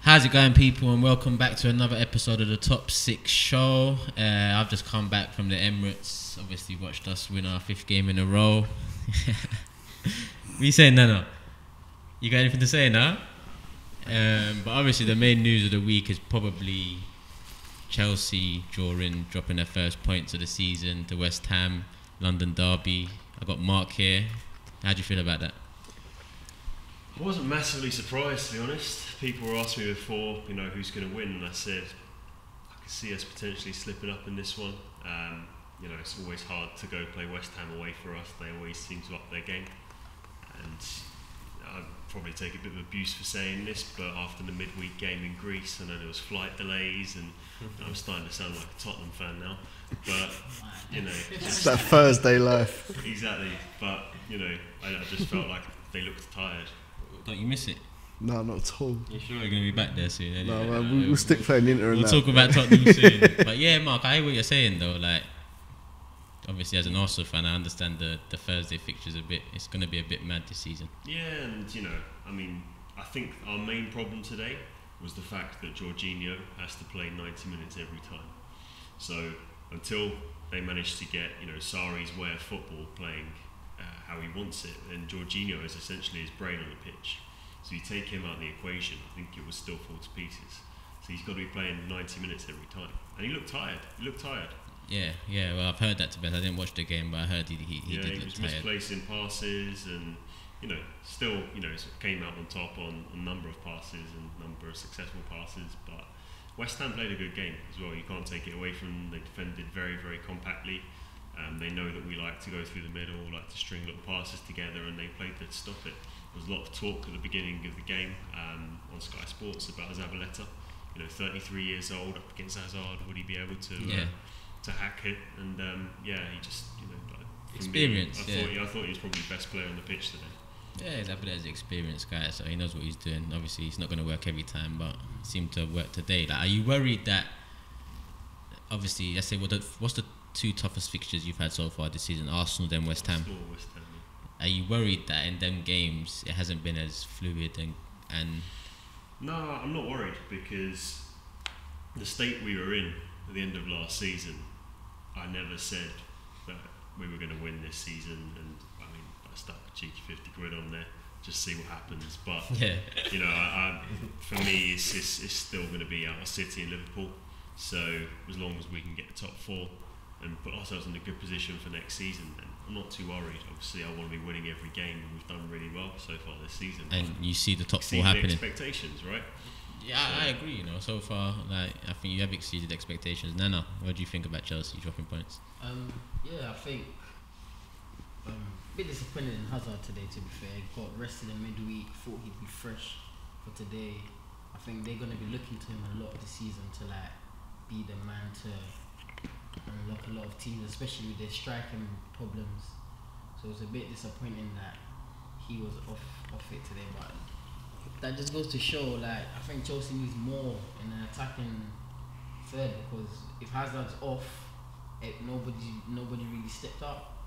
How's it going, people, and welcome back to another episode of the Top 6 show. I've just come back from the Emirates. Obviously watched us win our 5th game in a row. What you saying, Nano? You got anything to say now? But obviously the main news of the week is probably Chelsea dropping their first points of the season to West Ham, London derby. I got Mark here. How do you feel about that? I wasn't massively surprised, to be honest. People were asking me before, who's going to win, and I said I could see us potentially slipping up in this one. It's always hard to go play West Ham away for us. They always seem to up their game, and I'd probably take a bit of abuse for saying this, but after the midweek game in Greece, I know there was flight delays, and I'm starting to sound like a Tottenham fan now. But it's that Thursday life. Exactly. But I just felt like they looked tired. Don't you miss it? No, not at all. You sure you're going to be back there soon? Anyway? No, man, we'll stick playing Inter. We'll talk about Tottenham soon. But yeah, Mark, I hear what you're saying though. Like, obviously, as an Arsenal fan, I understand the Thursday fixtures it's going to be a bit mad this season. Yeah, and I think our main problem today was the fact that Jorginho has to play 90 minutes every time. So until they manage to get Sarri's way of football playing how he wants it, and Jorginho is essentially his brain on the pitch. So you take him out of the equation, I think it would still fall to pieces. So he's got to be playing 90 minutes every time, and he looked tired. Yeah. Well, I've heard that to best. I didn't watch the game, but I heard he did look was tired. Misplacing passes, and still came out on top on a number of passes and number of successful passes. But West Ham played a good game as well. You can't take it away from them. They defended very, very compactly. They know that we like to go through the middle, like to string little passes together, and they played to stop it. There was a lot of talk at the beginning of the game on Sky Sports about Zabaleta. 33 years old, up against Hazard, would he be able to hack it? And he just experience. I thought he was probably the best player on the pitch today. Yeah, Zabaleta's an experienced guy, so he knows what he's doing. Obviously, he's not going to work every time, but it seemed to work today. Like, are you worried that? Obviously, let's say what's the 2 toughest fixtures you've had so far this season? Arsenal, then West Ham. Are you worried that in them games it hasn't been as fluid and? No, I'm not worried, because the state we were in at the end of last season, I never said that we were going to win this season, and I stuck a cheeky 50 quid on there, just see what happens. But for me, it's still going to be our City and Liverpool. So as long as we can get the top 4 and put ourselves in a good position for next season, then I'm not too worried. Obviously, I want to be winning every game, and we've done really well so far this season. And you see the top 4 happening. Expectations, right? Yeah, so I agree. So far, I think you have exceeded expectations. Nana, what do you think about Chelsea dropping points? I think a bit disappointed in Hazard today. To be fair, got rested in midweek. Thought he'd be fresh for today. I think they're going to be looking to him a lot this season to be the man to unlock a lot of teams, especially with their striking problems. So it's a bit disappointing that he was off it today, but that just goes to show, I think Chelsea needs more in an attacking third, because if Hazard's off, nobody really stepped up.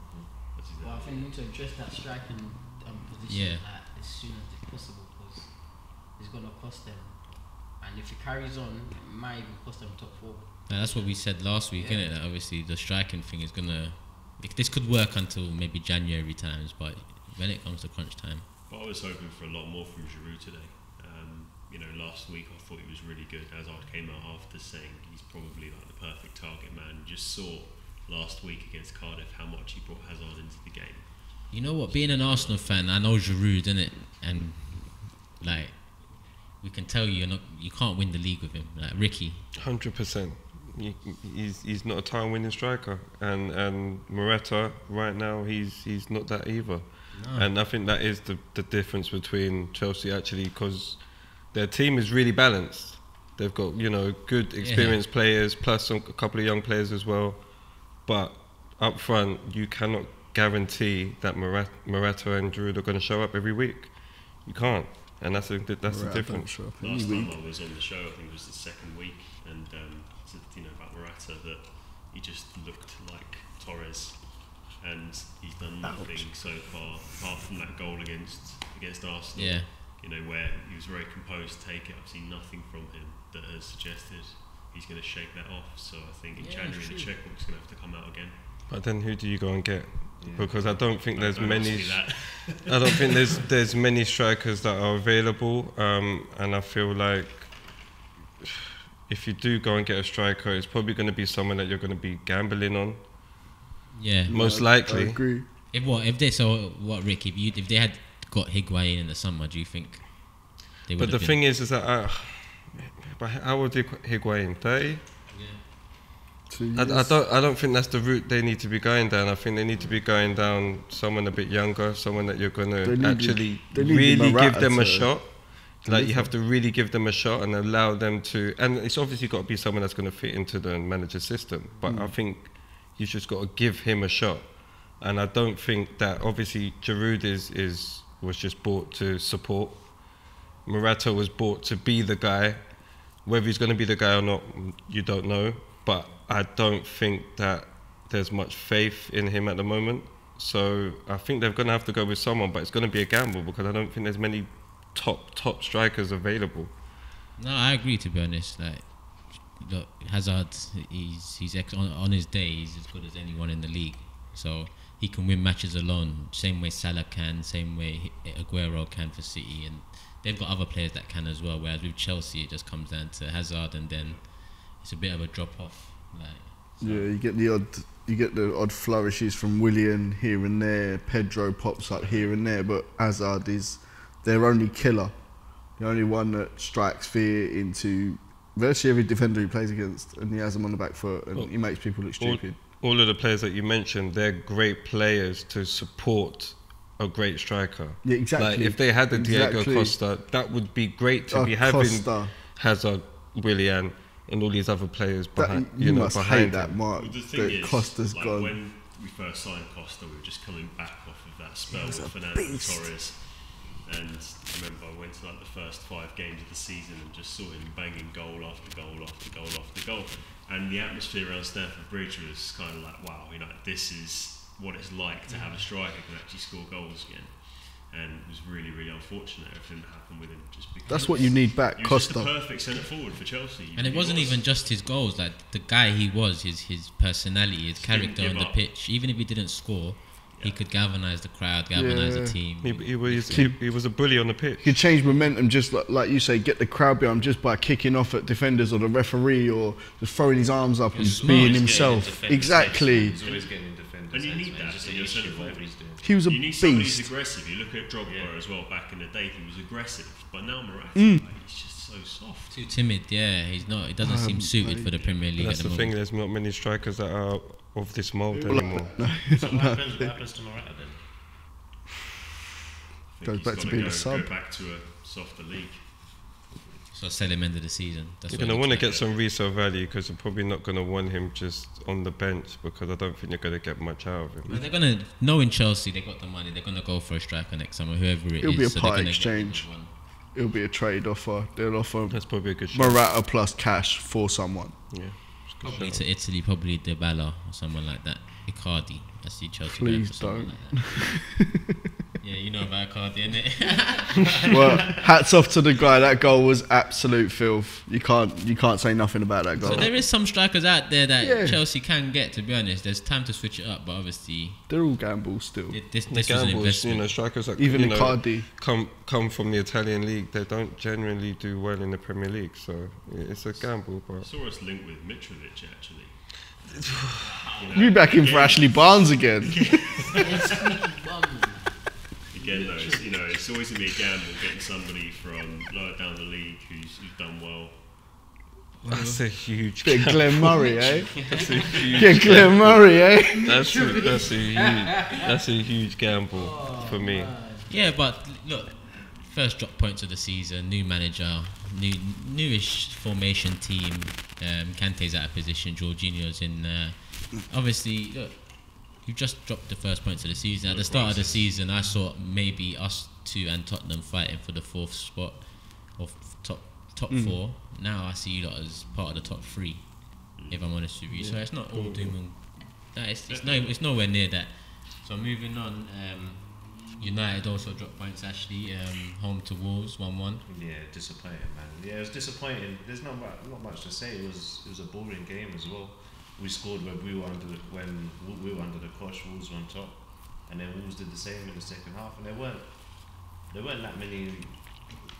Well, I think we need to address that striking position as soon as possible, because it's going to cost them. And if it carries on, it might even cost them top 4. Now, that's what we said last week, innit? That obviously the striking thing is this could work until maybe January times, but when it comes to crunch time. But I was hoping for a lot more from Giroud today. Last week I thought he was really good. Hazard came out after saying he's probably like the perfect target man. You just saw last week against Cardiff how much he brought Hazard into the game. You know what? Being an Arsenal fan, I know Giroud, innit? And we can tell you can't win the league with him. Like Ricky. 100%. He's not a time-winning striker, and Morata right now he's not that either. No. And I think that is the difference between Chelsea actually, because their team is really balanced. They've got good experienced players plus a couple of young players as well, but up front you cannot guarantee that Morata and Giroud are going to show up every week. You can't, and that's the difference. Last time I was on the show, I think it was the 2nd week, and about Morata, that he just looked like Torres, and he's done nothing so far apart from that goal against Arsenal. Yeah. where he was very composed, take it. I've seen nothing from him that has suggested he's going to shake that off. So I think in January the checkbook's going to have to come out again. But then who do you go and get? Because I don't think there's Don't many. ask me that. I don't think there's many strikers that are available, and I feel like if you do go and get a striker, it's probably going to be someone that you're going to be gambling on. Yeah, most I likely. agree. Rick? If they had got Higuain in the summer, do you think they would? But the thing is that but how old is Higuain? 30? I don't think that's the route they need to be going down. I think they need to be going down someone a bit younger, someone that you're going to actually really give them a shot. Like you have to really give them a shot and allow them to, and it's obviously got to be someone that's going to fit into the manager's system. But I think you just got to give him a shot. And I don't think that obviously Giroud was just bought to support. Morata was bought to be the guy. Whether he's going to be the guy or not, you don't know. But I don't think that there's much faith in him at the moment. So I think they're going to have to go with someone, but it's going to be a gamble because I don't think there's many top strikers available. No, I agree, to be honest. Like, look, Hazard, on his day, he's as good as anyone in the league. So he can win matches alone, same way Salah can, same way Aguero can for City, and they've got other players that can as well. Whereas with Chelsea, it just comes down to Hazard, and then it's a bit of a drop off. Yeah, you get the odd flourishes from Willian here and there. Pedro pops up here and there, but Hazard is their only killer, the only one that strikes fear into virtually every defender he plays against, and he has them on the back foot, and he makes people look stupid. All of the players that you mentioned, they're great players to support a great striker. Yeah, exactly. Like if they had the Diego Costa, that would be great to be having Hazard, Willian, and all these other players behind. You must hate that, him. Mark. Well, the thing is, Costa's like gone. when we first signed Costa, we were just coming back off of that spell with Fernando Torres. And I remember I went to like the first 5 games of the season and just saw him banging goal after goal after goal after goal. And the atmosphere around Stamford Bridge was kind of like, wow, this is what it's like to have a striker who can actually score goals again. And it was really, really unfortunate everything that happened with him. Just because that's what you need back, he was Costa. just the perfect centre forward for Chelsea. And it wasn't even just his goals, like the guy he was, his personality, his character on the pitch. Even if he didn't score, he could galvanise the crowd, galvanise the team. He was a bully on the pitch. He could change momentum just like you say, get the crowd behind him just by kicking off at defenders or the referee, or just throwing his arms up and being himself. Exactly. He's always getting in defenders. And you need that Just in an your issue centre of forward. what he's doing. He was a You need somebody who's beast. aggressive. You look at Drogba as well back in the day, he was aggressive. But now Morata, he's just so soft. Too timid, yeah. He's not. He doesn't seem suited for the Premier League. That's at the the thing. moment. There's not many strikers that are of this mould anymore. So what happens to Morata then? I think Goes he's back to gotta being a sub. Go back to a softer league. So sell him end of the season. That's You're what going to it want to looks get like. some resale value because you're probably not going to want him just on the bench because I don't think you're going to get much out of him. But they're gonna, knowing Chelsea, they got the money. They're gonna go for a striker next summer, whoever it is. It'll be a so they're part gonna get exchange. another one. It'll be a trade offer. They'll offer That's probably a good shot. Morata plus cash for someone. Yeah. Probably to Italy, probably Dybala or someone like that. Icardi. I see Chelsea Please going for someone don't. like that. Yeah, you know about Icardi, innit? Well, hats off to the guy. That goal was absolute filth. You can't say nothing about that goal. So there is some strikers out there that Yeah. Chelsea can get. To be honest, there's time to switch it up, but obviously They're all gambles still. this The was an gambles, investment. strikers that Even Icardi. come from the Italian league, they don't generally do well in the Premier League, so it's a gamble. I But saw us linked with Mitrovic actually. You back in for Ashley Barnes again. Again though, it's always going to be a gamble getting somebody from lower down the league who's done well. that's a huge. Bit of gamble. Glenn Murray, eh? That's a huge. Get Glenn Murray, eh? That's a huge gamble for me. Yeah, but look, first drop points of the season, new manager, newish formation team. Kante's out of position, Jorginho's in. Obviously, look, you've just dropped the first points of the season. At the start of the season, I saw maybe us two and Tottenham fighting for the 4th spot of top 4. Now I see you lot as part of the top 3. If I'm honest with you, so it's not all doom and that. It's nowhere near that. So moving on. United also dropped points, actually. Home to Wolves, 1-1. Yeah, disappointing, man. Yeah, it was disappointing. There's not much to say. It was a boring game as well. We scored when we were under the cosh. Wolves were on top, and then Wolves did the same in the second half. And there weren't that many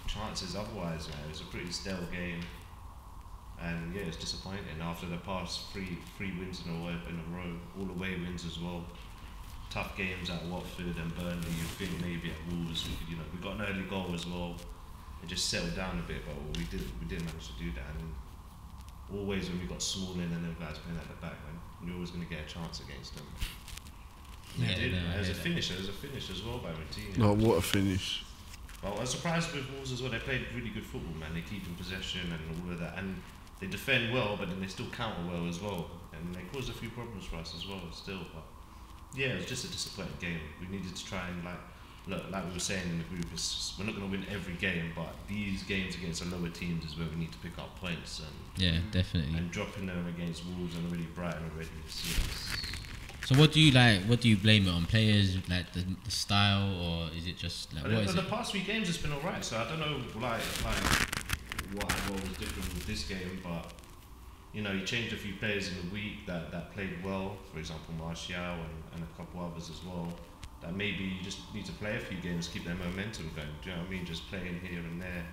chances otherwise, man. It was a pretty stale game, and yeah, it's disappointing. After the past three wins in a row, all away wins as well. Tough games at Watford and Burnley. You think maybe at Wolves, we got an early goal as well. It just settled down a bit, but we did manage to do that. And always when we got Smalling and them guys playing at the back, man, you're always going to get a chance against them. Yeah, There's a finish as well by Martinez. Oh, what a finish! Well, I was surprised with Wolves as well. They played really good football, man. They keep in possession and all of that, and they defend well, but then they still counter well as well, and they cause a few problems for us as well. Still, but yeah, it was just a disappointing game. We needed to try and like we were saying in the group, we're not going to win every game, but these games against the lower teams is where we need to pick up points. And Yeah, definitely. And dropping them against Wolves and already Brighton already. So what do you blame it on? Players, like the style, or is it just like what is the it? past 3 games it's been alright, so I don't know like what was different with this game, but you changed a few players in the week that played well. For example, Martial and a couple others as well. That maybe you just need to play a few games, keep their momentum going. Do you know what I mean? Just playing here and there.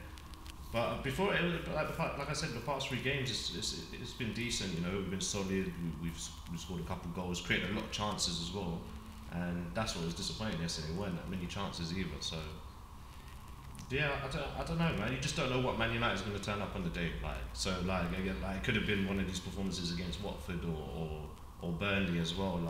But before, like I said, the past 3 games, it's been decent. We've been solid. We've scored a couple of goals, created a lot of chances as well, and that's what was disappointing yesterday. There weren't that many chances either. So yeah, I don't know, man. You just don't know what Man United is going to turn up on the day. It could have been one of these performances against Watford or Burnley as well.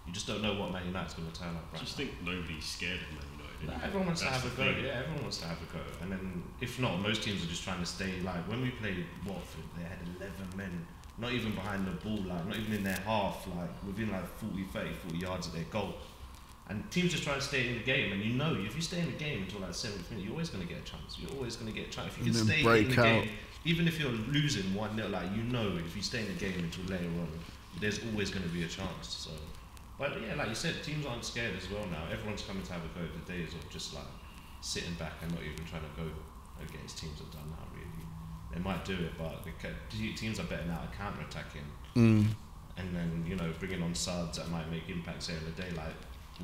You just don't know what Man United is going to turn up. I just think nobody's scared of Man United. Everyone wants to have a go. Yeah, everyone wants to have a go. And then, if not, most teams are just trying to stay. When we played Watford, they had 11 men, not even behind the ball, not even in their half, within 40 yards of their goal. And teams just try to stay in the game. And if you stay in the game until 7th minute, you're always going to get a chance. You're always going to get a chance. If you can stay in the game, even if you're losing 1-0, if you stay in the game until later on, there's always going to be a chance. So. But yeah, like you said, teams aren't scared as well now. Everyone's coming to have a go. The days of just sitting back and not even trying to go against teams have done that really. They might do it, but teams are better now at counter-attacking. And then, bringing on subs that might make impacts here in the day.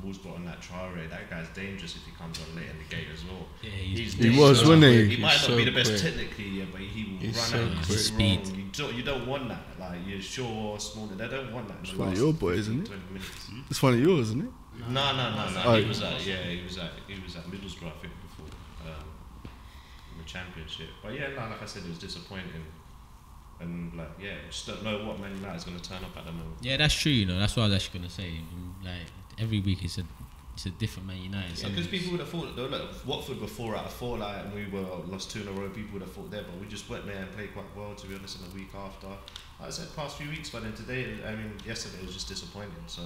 Wolves brought on that Traore. That guy's dangerous if he comes on late in the game as well. Yeah, he was, wasn't he? He might not be the best technically, but he will run out. Speed. You don't want that. You're Shaw, Smalling. They don't want that. It's one of your boys, isn't it? It's one of yours, isn't it? No. Oh, he was at Middlesbrough, I think, before in the Championship. But yeah, like I said, it was disappointing. And just don't know what Man United is going to turn up at the moment. Yeah, that's true. That's what I was actually going to say. Every week it's a different Man United. Yeah, because people would have thought, Watford were 4 out of 4, and we were lost 2 in a row. People would have thought there, but we just went there and played quite well. To be honest, in the week after, like I said, past few weeks, but then today, yesterday was just disappointing. So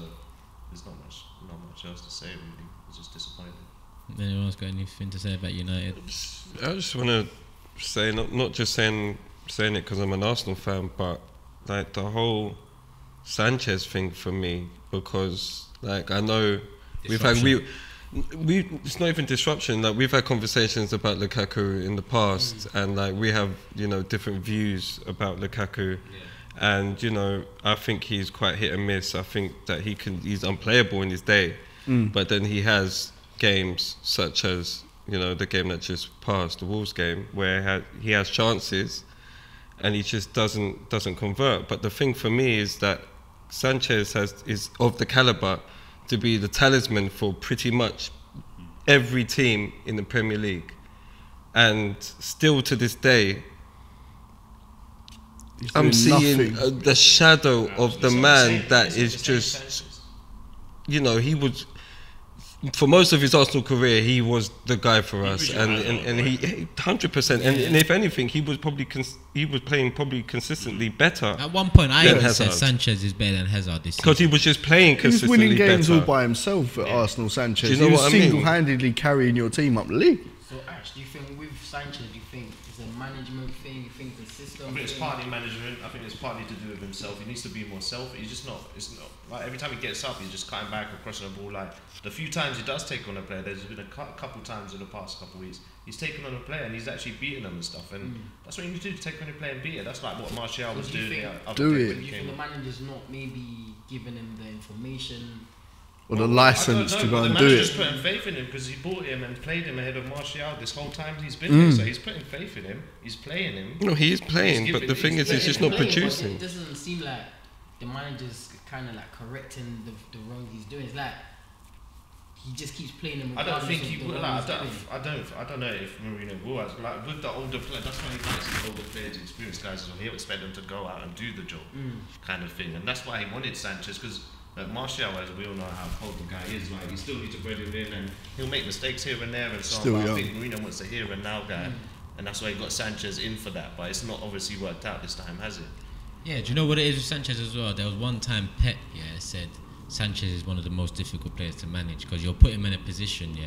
there's not much else to say really. It's just disappointing. Anyone else got anything to say about United? I just want to say, not just saying it because I'm an Arsenal fan, but the whole Sanchez thing for me, because I know we've had it's not even disruption. We've had conversations about Lukaku in the past, and we have different views about Lukaku, and I think he's quite hit and miss. I think that he's unplayable in his day, but then he has games such as the game that just passed, the Wolves game, where he has chances, and he just doesn't convert. But the thing for me is that Sanchez is of the caliber to be the talisman for pretty much every team in the Premier League, and still to this day I'm seeing the shadow of the man that is just he was, for most of his Arsenal career, he was the guy for us, and he 100%. And if anything, he was playing consistently better. At one point, I even said Sanchez is better than Hazard this season because he was just playing consistently. He was winning games better. all by himself at Arsenal. Sanchez, Do you know he was what I mean? single-handedly carrying your team up the league. So Ash, do you think with Sanchez, do you think it's a management thing? You think the system? I think it's thing? partly management. I think it's partly to do with himself. He needs to be more selfish. He's just not. It's not like every time he gets up, he's just cutting back or crossing the ball. Like the few times he does take on a player, there's been a couple times in the past couple of weeks he's taken on a player and he's actually beaten them and stuff. And that's what you need to do, to take on a player and beat it. That's like what Martial was doing. Do it. Do you think the manager's not maybe giving him the information? Or the license to go and do The it. manager's putting faith in him because he bought him and played him ahead of Martial this whole time he's been here. So he's putting faith in him. He's playing him. No, he is playing, but the thing is, he's just not producing. It doesn't seem like the manager's kind of like correcting the wrong he's doing. It's like he just keeps playing him. I don't think he will. Like, I I don't know if Mourinho will. Like with the older players, that's why he likes the older players, experienced guys. So he'll expect them to go out and do the job, kind of thing. And that's why he wanted Sanchez, because Martial, as we all know how cold the guy is, like he still needs to bread him in, and he'll make mistakes here and there and so Still on. But I young. think Mourinho wants a here and now guy, and that's why he got Sanchez in for that. But it's not obviously worked out this time, has it? Yeah, do you know what it is with Sanchez as well? There was one time Pep, said Sanchez is one of the most difficult players to manage because you'll put him in a position,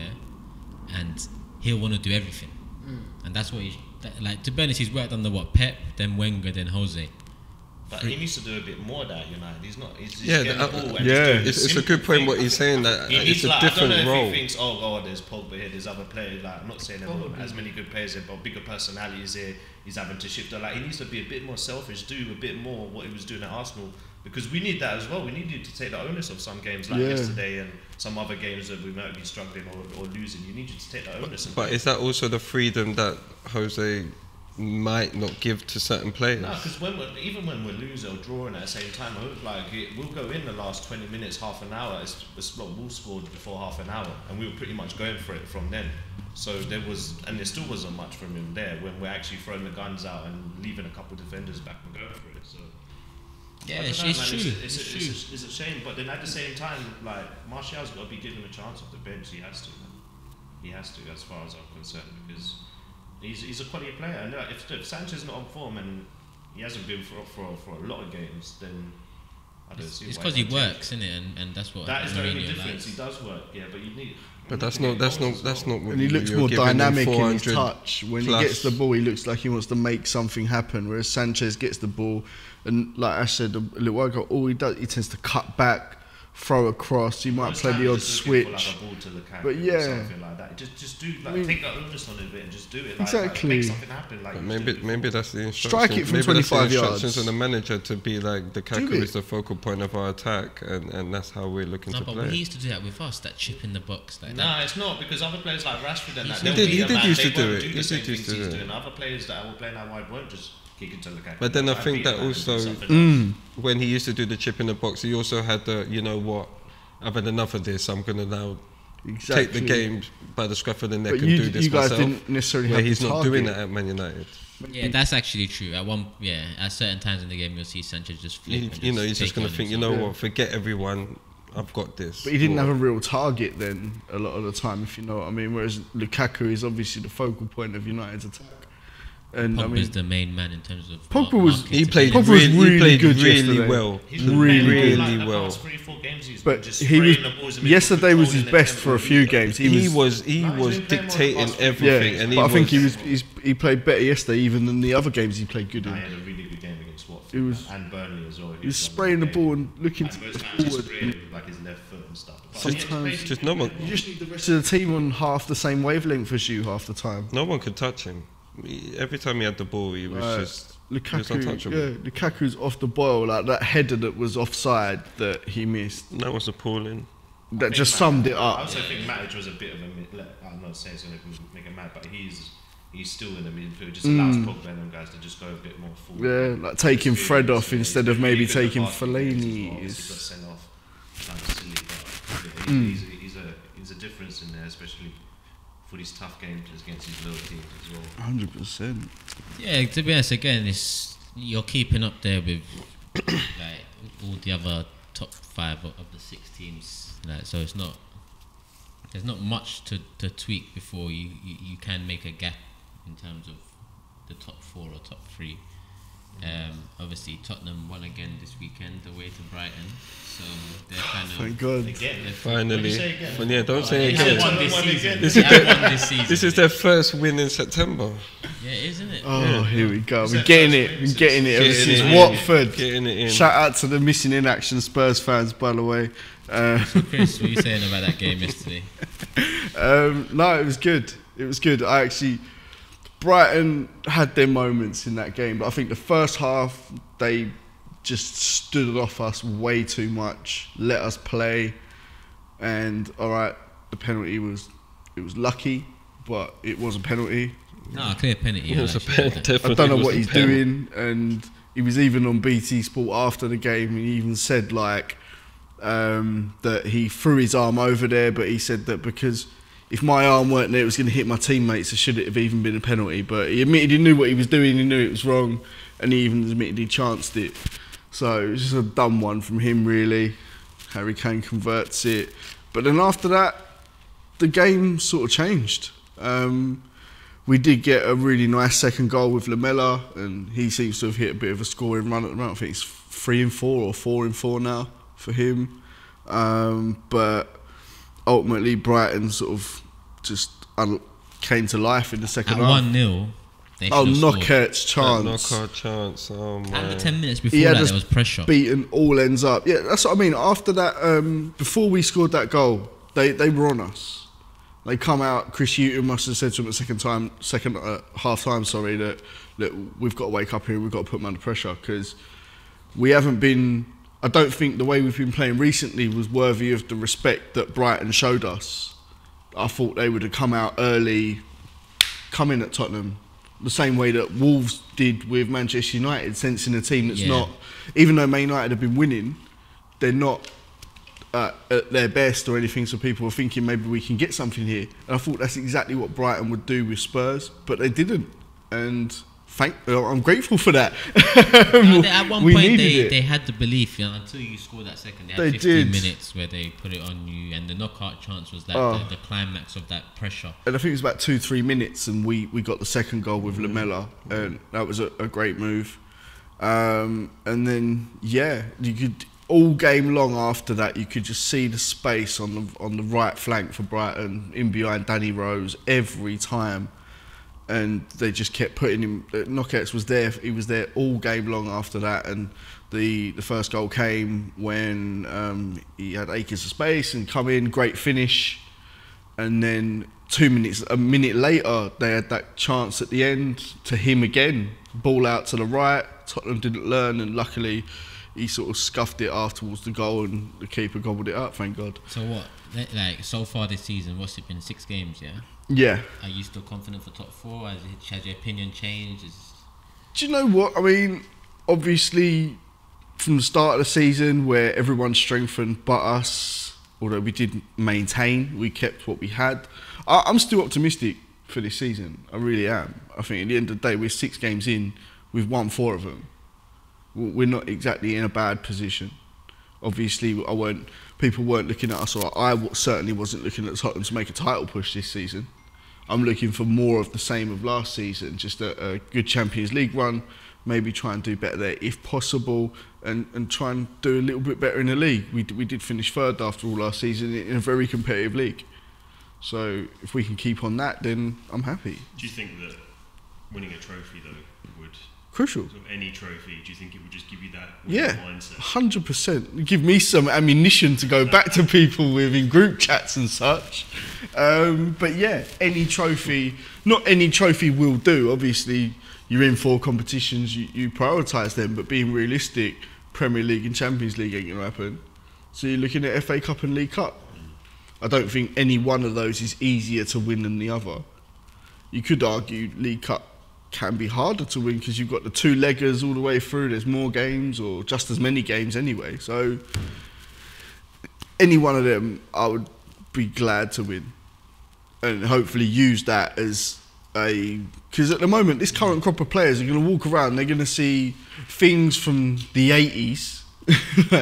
and he'll want to do everything, and that's what like. To be honest, he's worked under Pep, then Wenger, then Jose. But he needs to do a bit more of that, United. He's not. He's just Yeah, getting the ball and yeah, just doing It's a simple good point things. what he's saying, that it's a like, different I don't know role. if he thinks, oh, there's Pogba here, there's other players. Like, I'm not saying there are as many good players here, but bigger personalities here. He's having to shift. Like, he needs to be a bit more selfish, do a bit more what he was doing at Arsenal, because we need that as well. We need you to take the onus of some games like yesterday and some other games that we might be struggling or losing. You need you to take the onus. But is that also the freedom that Jose might not give to certain players? No, because even when we're losing or drawing at the same time, we'll go in the last 20 minutes, half an hour. We'll scored before half an hour, and we were pretty much going for it from then. So there still wasn't much from him there when we're actually throwing the guns out and leaving a couple of defenders back and going for it. So Yeah, I it's don't know, true. man, It's it's a shame, but then at the same time, like Martial's got to be given a chance off the bench. He has to, man. He has to, as far as I'm concerned, because he's a quality player. And if Sanchez not on form and he hasn't been for a lot of games, then I don't see. It's why because he can't works, change. isn't it? And that's what That is the only Mourinho difference. likes. He does work, yeah, but you need. But that's not what And he looks you're more giving him dynamic in his 400 touch. When he plus. gets the ball, he looks like he wants to make something happen. Whereas Sanchez gets the ball, and like I said a little while ago, all he does, he tends to cut back, throw across. He might play the odd switch. But yeah, something like that. Just do take that onus on it a bit and just do it. Exactly. Make something happen. Like But maybe that's the instructions. Strike it from maybe 25 that's the instructions yards. on the manager to be like, the Do Lukaku it. is the focal point of our attack, and that's how we're looking No, to but play. he used to do that with us, that chip in the box. Like No, that. it's not, because other players like Rashford and that, He they'll did- beat he a did man, used they to do won't it. do He the same did used things to he's do it. doing. Other players that will play that wide won't just kick it to Lukaku. But then I I'd think beat that him and do also, something else. when he used to do the chip in the box, he also had the, you know what, I've had enough of this, I'm going to now exactly. take the game by the scruff of the neck But and do this you guys myself. didn't necessarily Where have he's the not target. doing that at Man United. Yeah, that's actually true. At certain times in the game, you'll see Sanchez just flip. and He's just take going on to think, himself. what, forget everyone, I've got this. But he didn't have a real target then a lot of the time, if you know what I mean. Whereas Lukaku is obviously the focal point of United's attack. And I Pogba's mean, the main man in terms of. Pogba was- marking He to played play. Pogba was really, really good really yesterday. well. He's the really, player, really like, the well. past 3-4 games he's but been just he was spraying the balls in the yesterday middle, was his controlling best the for a tempo. few games. He was he's been playing well the dictating past few everything, games, and but he but I think was. he played better yesterday even than the other games he played good He in. had a really good game against Watford He was- and Burnley as well. He was spraying the ball and looking And most times he's forward. spraying like his left foot and stuff. But Sometimes just no one- You just need the rest of the team on half the same wavelength as you half the time. No one could touch him. Every time he had the ball, he was just. He was Lukaku, untouchable. yeah, Lukaku's off the boil, like that header that was offside that he missed. That was appalling. That just summed it I up. also think Matic was a bit of a. I'm not saying it's going to make him mad, but he's still in the midfield. Just allows Pogba and them guys to just go a bit more forward. Yeah, like taking Fred off Yeah, instead he's of really maybe good at taking passing games as well. Fellaini. Obviously got sent off. Like silly, but he's a difference in there, especially for these tough games against these little teams as well. 100%. Yeah, to be honest, again, you're keeping up there with like all the other top 5 of the 6 teams. Like, so there's not much to tweak before you can make a gap in terms of the top 4 or top 3. Obviously, Tottenham won again this weekend away to Brighton, so they're kind of Thank God. Finally. Yeah, don't say They again. have won this season. This They is have their- won this season. This is their first win in September. Yeah, isn't it? Oh, here we go. Is We're that getting first it. win We're since- getting it ever Getting since it in. Watford. Getting it in. Shout out to the missing in action Spurs fans, by the way. So Chris, what are you saying about that game yesterday? No, it was good. It was good. Brighton had their moments in that game, but I think the first half they just stood off us way too much, let us play, and all right, the penalty was lucky, but it was a penalty. No, clear penalty. It was a actually. pen, definitely I don't know was what a he's pen. doing, and he was even on BT Sport after the game, and he even said that he threw his arm over there, but he said that because if my arm weren't there, it was going to hit my teammates. It should have even been a penalty. But he admitted he knew what he was doing. He knew it was wrong, and he even admitted he chanced it. So it was just a dumb one from him, really. Harry Kane converts it, but then after that, the game sort of changed. We did get a really nice second goal with Lamela, and he seems to have hit a bit of a scoring run at the moment. I think it's 3-4 or 4-4 now for him. But ultimately, Brighton sort of just came to life in the second At half. 1-0, they Oh, should have scored. Knockout's That chance. knockout chance. Oh my. And the 10 minutes He before had that, us there was pressure. beaten all ends up. Yeah, that's what I mean. After that, before we scored that goal, they were on us. They come out. Chris Hughton must have said to him at second half time, sorry, that we've got to wake up here. We've got to put them under pressure because we haven't been. I don't think the way we've been playing recently was worthy of the respect that Brighton showed us. I thought they would have come out early, come in at Tottenham, the same way that Wolves did with Manchester United, sensing a team that's not, even though Man United have been winning, they're not at their best or anything, so people were thinking maybe we can get something here. And I thought that's exactly what Brighton would do with Spurs, but they didn't. And I'm grateful for that. At one We point, needed it. they had the belief, until you scored that second, they had They 15 did. minutes where they put it on you, and the knockout chance was like Oh. the climax of that pressure. And I think it was about 2-3 minutes, and we got the second goal with Lamela, and that was a great move. And then you could all game long after that, you could just see the space on the right flank for Brighton, in behind Danny Rose every time, and they just kept putting him. Knockouts was there; he was there all game long after that, and the first goal came when he had acres of space and come in, great finish. And then a minute later, they had that chance at the end to him again. Ball out to the right. Tottenham didn't learn, and luckily, he sort of scuffed it afterwards the goal, and the keeper gobbled it up. Thank God. So what? Like so far this season, what's it been? 6 games, yeah. Yeah. Are you still confident for top 4? Has your opinion changed? Do you know what I mean? Obviously, from the start of the season, where everyone strengthened but us, although we did maintain, we kept what we had. I'm still optimistic for this season. I really am. I think at the end of the day, we're 6 games in. We've won 4 of them. We're not exactly in a bad position. Obviously, people weren't looking at us, or I certainly wasn't looking at Tottenham to make a title push this season. I'm looking for more of the same of last season, just a good Champions League run, maybe try and do better there if possible, and try and do a little bit better in the league. We did finish 3rd after all last season in a very competitive league. So if we can keep on that, then I'm happy. Do you think that winning a trophy, though, would... Crucial. Sort of any trophy, do you think it would just give you that Yeah, mindset? 100%. Give me some ammunition to go back to people with in group chats and such. But yeah, any trophy, not any trophy will do. Obviously, you're in 4 competitions, you prioritise them, but being realistic, Premier League and Champions League ain't going to happen. So you're looking at FA Cup and League Cup. I don't think any one of those is easier to win than the other. You could argue League Cup can be harder to win because you've got the 2-leggers all the way through. There's more games, or just as many games anyway. So any one of them, I would be glad to win, and hopefully use that as because at the moment, this current crop of players are going to walk around. They're going to see things from the 80s.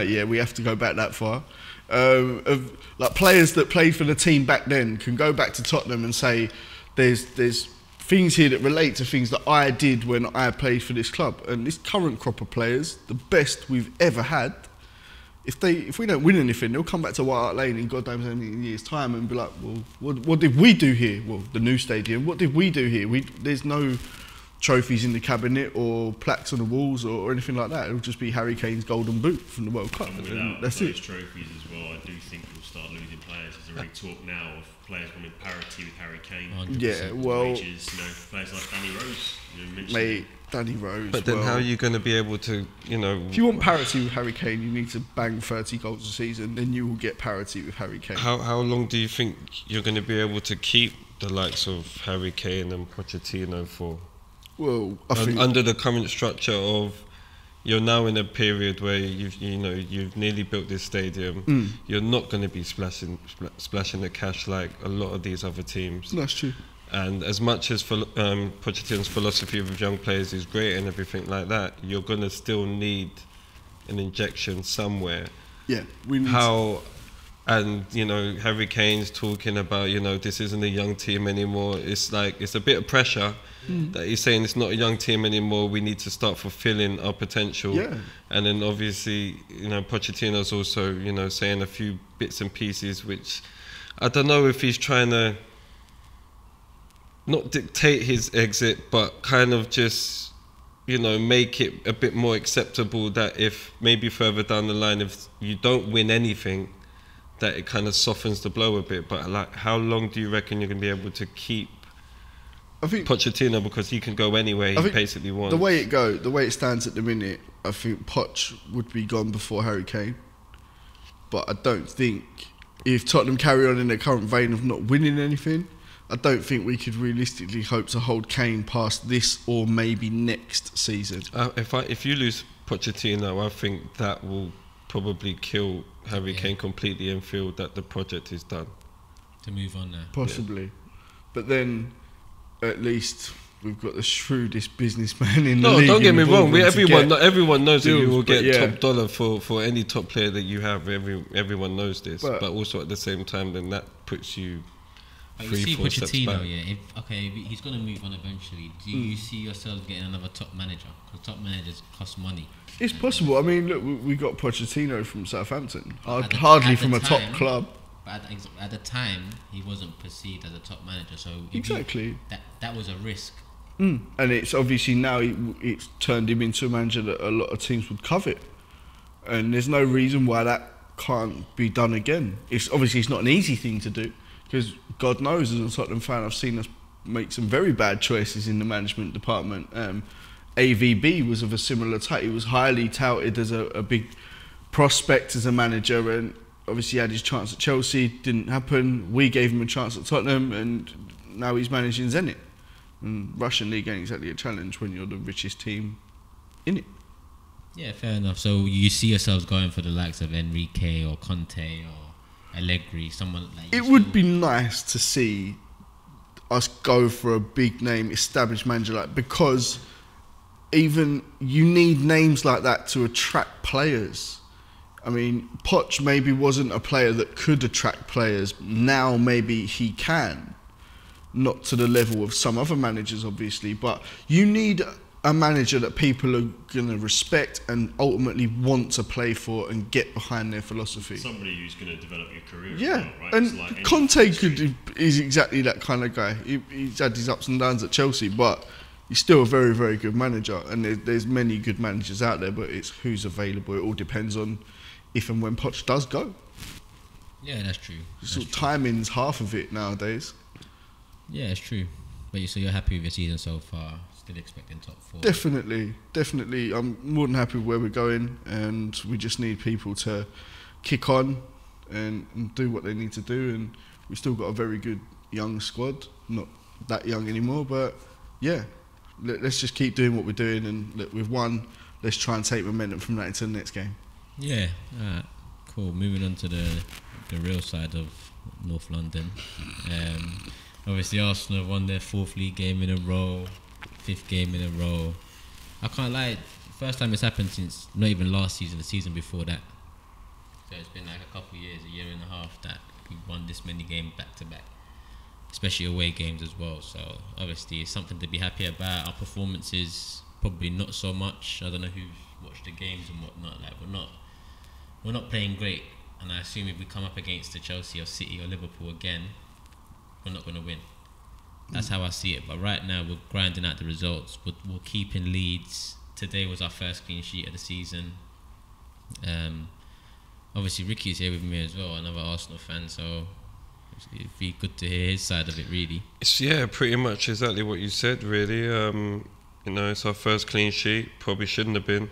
Yeah, we have to go back that far. Of like players that played for the team back then can go back to Tottenham and say, there's things here that relate to things that I did when I played for this club. And this current crop of players, the best we've ever had, if we don't win anything, they'll come back to White Hart Lane in goddamn so many years' time and be like, well, what did we do here? Well, the new stadium, what did we do here? There's no trophies in the cabinet or plaques on the walls or anything like that. It'll just be Harry Kane's golden boot from the World Cup. And without those trophies as well, I do think we'll start losing players. There's already talk now of players coming parity with Harry Kane. 100%. Yeah, well, wages, players like Danny Rose. Mate, Danny Rose. But then how are you going to be able to, if you want parity with Harry Kane, you need to bang 30 goals a season, then you will get parity with Harry Kane. How long do you think you're going to be able to keep the likes of Harry Kane and Pochettino for? Well, I think under the current structure of, you're now in a period where you've nearly built this stadium. You're not going to be splashing the cash like a lot of these other teams. That's true. And as much as Pochettino's philosophy with young players is great and everything like that, you're going to still need an injection somewhere. Yeah, we need And Harry Kane's talking about this isn't a young team anymore. It's like it's a bit of pressure that he's saying it's not a young team anymore. We need to start fulfilling our potential. Yeah. And then obviously Pochettino's also saying a few bits and pieces which I don't know if he's trying to not dictate his exit, but kind of just make it a bit more acceptable that if maybe further down the line if you don't win anything, that it kind of softens the blow a bit. But like, how long do you reckon you're going to be able to keep Pochettino, because he can go anywhere he basically wants? The way it stands at the minute, I think Poch would be gone before Harry Kane. But I don't think if Tottenham carry on in their current vein of not winning anything, I don't think we could realistically hope to hold Kane past this or maybe next season. If you lose Pochettino, I think that will probably kill Harry Kane completely and feel that the project is done. To move on now. Possibly. But then at least we've got the shrewdest businessman in the league. No, don't get me wrong. Everyone knows that you will get top dollar for any top player that you have. Everyone knows this. But also at the same time, then that puts you you see Pochettino, if he's going to move on eventually. Do you see yourselves getting another top manager? Because top managers cost money. It's possible. I mean, look, we got Pochettino from Southampton, hardly from a top club. But at the time, he wasn't perceived as a top manager, so exactly that was a risk. And it's obviously now it's turned him into a manager that a lot of teams would covet, and there's no reason why that can't be done again. It's not an easy thing to do, because God knows, as a Tottenham fan, I've seen us make some very bad choices in the management department. AVB was of a similar type. He was highly touted as a big prospect as a manager, and obviously had his chance at Chelsea, didn't happen. We gave him a chance at Tottenham, and now he's managing Zenit. And Russian league ain't exactly a challenge when you're the richest team in it. Yeah, fair enough. So you see yourselves going for the likes of Enrique or Conte or Allegri, someone like it would be nice to see us go for a big name established manager, because even you need names like that to attract players. I mean, Poch maybe wasn't a player that could attract players. Now maybe he can. Not to the level of some other managers, obviously, but you need a manager that people are going to respect and ultimately want to play for and get behind their philosophy. Somebody who's going to develop your career. Yeah, as well, right? and like Conte is exactly that kind of guy. He's had his ups and downs at Chelsea, but he's still a very, very good manager. And there's many good managers out there, but it's who's available. It all depends on if and when Poch does go. Yeah, that's true. Timing's half of it nowadays. Yeah, it's true. But so you're happy with your season so far? Still expecting top 4? Definitely. I'm more than happy with where we're going, and we just need people to kick on and do what they need to do. And we've still got a very good young squad. Not that young anymore, but yeah, let's just keep doing what we're doing. And look, we've won. Let's try and take momentum from that into the next game. Yeah, cool. Moving on to the real side of North London. Obviously, Arsenal have won their 4th league game in a row, 5th game in a row. I can't lie, first time it's happened since not even last season, the season before that. So it's been like a couple of years, a year and a half, that we've won this many games back to back. especially away games as well. So obviously it's something to be happy about. Our performances probably not so much. I don't know who's watched the games and whatnot. Like we're not playing great, and I assume if we come up against the Chelsea or City or Liverpool again, we're not going to win. That's how I see it. But right now we're grinding out the results. We're keeping leads. Today was our first clean sheet of the season. Obviously Ricky's here with me as well, another Arsenal fan, so it'd be good to hear his side of it, really. It's, yeah, pretty much exactly what you said, really. You know, it's our first clean sheet. Probably shouldn't have been,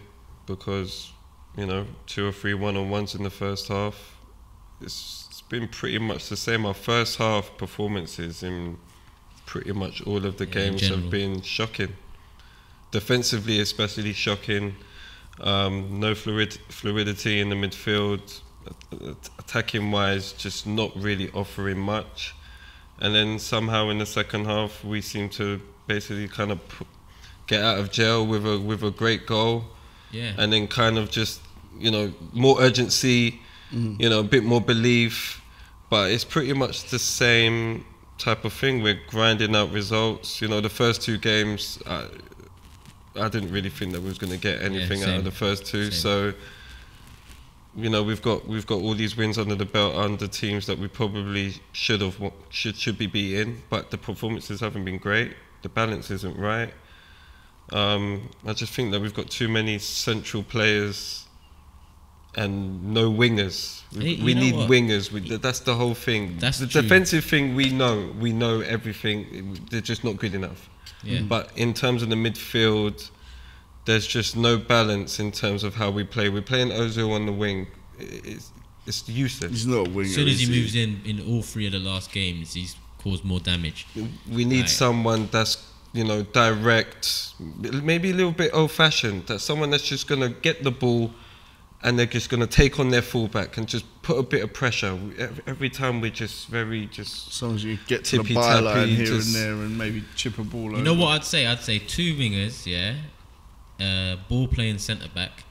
because, you know, 2 or 3 one-on-ones in the first half. It's been pretty much the same. Our first half performances in pretty much all of the games have been shocking. Defensively especially shocking. No fluidity in the midfield. Attacking wise, just not really offering much. And then somehow in the second half we seem to basically kind of get out of jail with a great goal. Yeah. And then kind of just, you know, more urgency, you know, a bit more belief. But it's pretty much the same type of thing. We're grinding out results. You know, the first 2 games, I didn't really think that we was going to get anything out of the first 2. Same. So, you know, we've got all these wins under the belt under teams that we probably should be beating, but the performances haven't been great. The balance isn't right. I just think that we've got too many central players and no wingers. We need wingers. That's the whole thing. That's the true. Defensive thing, we know everything. They're just not good enough. Yeah. But in terms of the midfield, there's just no balance in terms of how we play. We're playing Ozil on the wing. It's useless. He's not a winger. As soon as he moves in all 3 of the last games, he's caused more damage. We need someone that's, you know, direct, maybe a little bit old-fashioned. That's someone that's just going to get the ball and they're just going to take on their fullback and just put a bit of pressure. Every time we're just as long as you get to the byline here and there and maybe chip a ball over. You know what I'd say? I'd say 2 wingers, ball playing centre back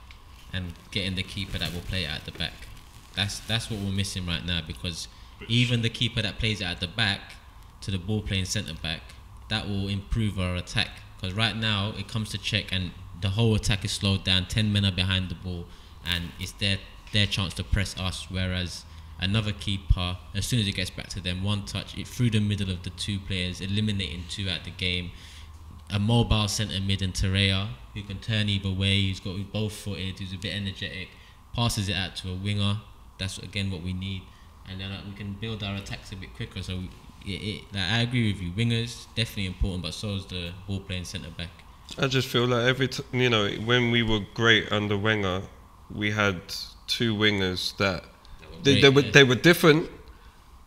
and getting the keeper that will play it at the back. That's what we're missing right now, because even the keeper that plays it at the back to the ball playing centre back, that will improve our attack. Because right now it comes to check and the whole attack is slowed down. 10 men are behind the ball, and it's their chance to press us. Whereas another keeper, as soon as it gets back to them, one touch, it through the middle of the 2 players, eliminating 2 at the game. A mobile centre mid in Terrea, who can turn either way, who's both footed, who's a bit energetic, passes it out to a winger. That's again what we need, and then we can build our attacks a bit quicker. So I agree with you. Wingers definitely important, but so is the ball playing centre back. I just feel like you know, when we were great under Wenger, we had 2 wingers that they were different,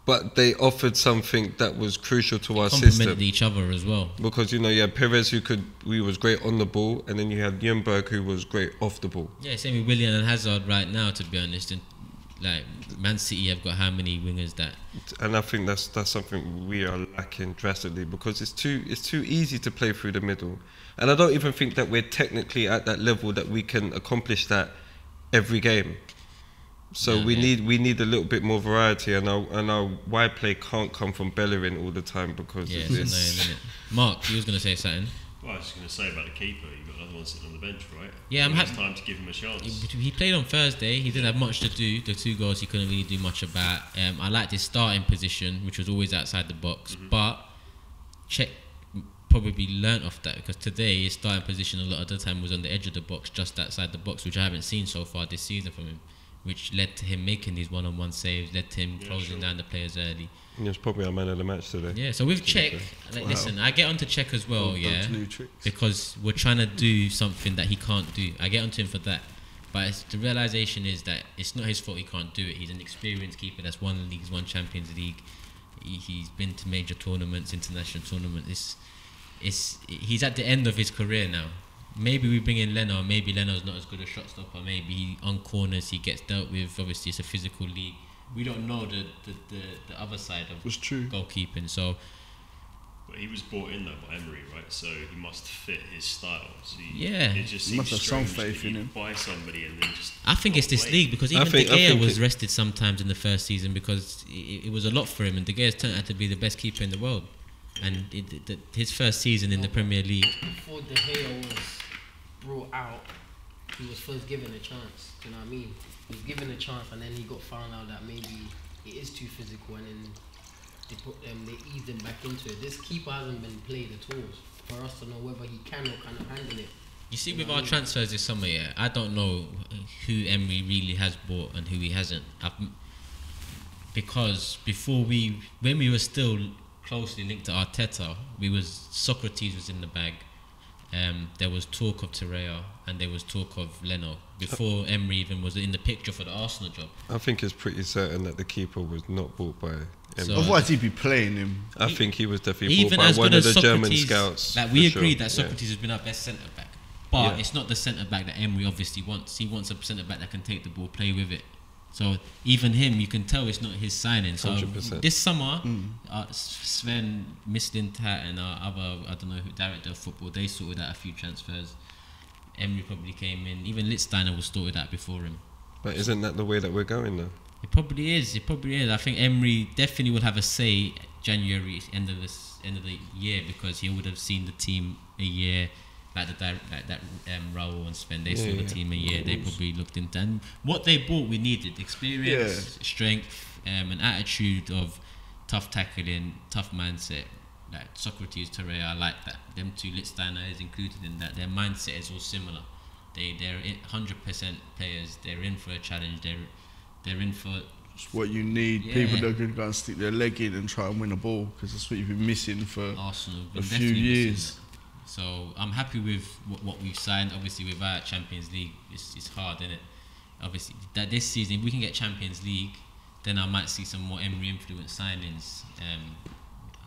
but they offered something that was crucial to our system. Complemented each other as well. Because, you know, you had Perez who was great on the ball, and then you had Ljungberg who was great off the ball. Yeah, same with Willian and Hazard right now, to be honest. And like Man City have got how many wingers that? And I think that's something we are lacking drastically, because it's too easy to play through the middle. And I don't even think that we're technically at that level that we can accomplish that every game. So we need a little bit more variety, and our wide play can't come from Bellerin all the time, because it's annoying, isn't it? Mark, you was going to say something. Well, I was just going to say about the keeper. You've got another one sitting on the bench, right? Yeah, it's time to give him a chance. He played on Thursday. He didn't have much to do. The 2 goals he couldn't really do much about. I liked his starting position, which was always outside the box. But Czech probably learnt off that, because today his starting position a lot of the time was on the edge of the box, just outside the box, which I haven't seen so far this season from him, which led to him making these one-on-one saves, led to him closing down the players early. He was probably our man of the match today. Yeah, so with Czech, listen, I get onto Czech as well, because we're trying to do something that he can't do. I get onto him for that. But the realisation is that it's not his fault he can't do it. He's an experienced keeper that's won leagues, won Champions League. He's been to major tournaments, international tournaments. He's at the end of his career now. Maybe we bring in Leno. Maybe Leno's not as good a shot stopper. Maybe on corners he gets dealt with. Obviously, it's a physical league. We don't know the other side of goalkeeping. So But he was brought in though by Emery, right? So he must fit his style. So Yeah. it just You must seems have some strange faith that in you him. buy somebody and then just. I think not it's this play. league because I even think- De I Gea think was it- rested sometimes in the first season because it was a lot for him, and De Gea's turned out to be the best keeper in the world. And his first season in the Premier League, Before De Gea was brought out, he was first given a chance. Do you know what I mean? He was given a chance, and then he got found out that maybe it is too physical, and then they eased him back into it. This keeper hasn't been played at all for us to know whether he can or cannot handle it. you see, You with know our what I mean? transfers this summer, yeah, I don't know who Emery really has bought and who he hasn't. Because when we were still closely linked to Arteta, Socrates was in the bag. There was talk of Torreira and there was talk of Leno before Emery even was in the picture for the Arsenal job. I think it's pretty certain that the keeper was not bought by Emery. So- Otherwise, he'd be playing him. I think he was definitely Even bought by as one good of as the German Socrates, scouts. like we for agreed sure. that Socrates has been our best centre back, but Yeah. it's not the centre back that Emery obviously wants. He wants a centre back that can take the ball, play with it. So even him, you can tell it's not his signing. So 100%. this summer, Sven Mislintat and our other, I don't know who, director of football, they sorted out a few transfers. Emery probably came in. Even Lichtsteiner was sorted out before him. But isn't that the way that we're going though? It probably is. I think Emery definitely will have a say January end of the year because he would have seen the team a year like Raul and Sven. They saw the team a year. They probably looked into and what they bought. We needed experience, strength, an attitude of tough tackling, tough mindset. Like Socrates, Torreira, I like that. Them two, Lichtsteiner is included in that. Their mindset is all similar. They're 100% players. They're in for a challenge. They're in for It's what you need. Yeah. People that are going to go and stick their leg in and try and win a ball because that's what you've been missing for Arsenal. a Been few definitely years. missing that. So I'm happy with what we've signed. Obviously, without Champions League, it's hard, isn't it? Obviously, that this season, if we can get Champions League, then I might see some more Emery influence signings.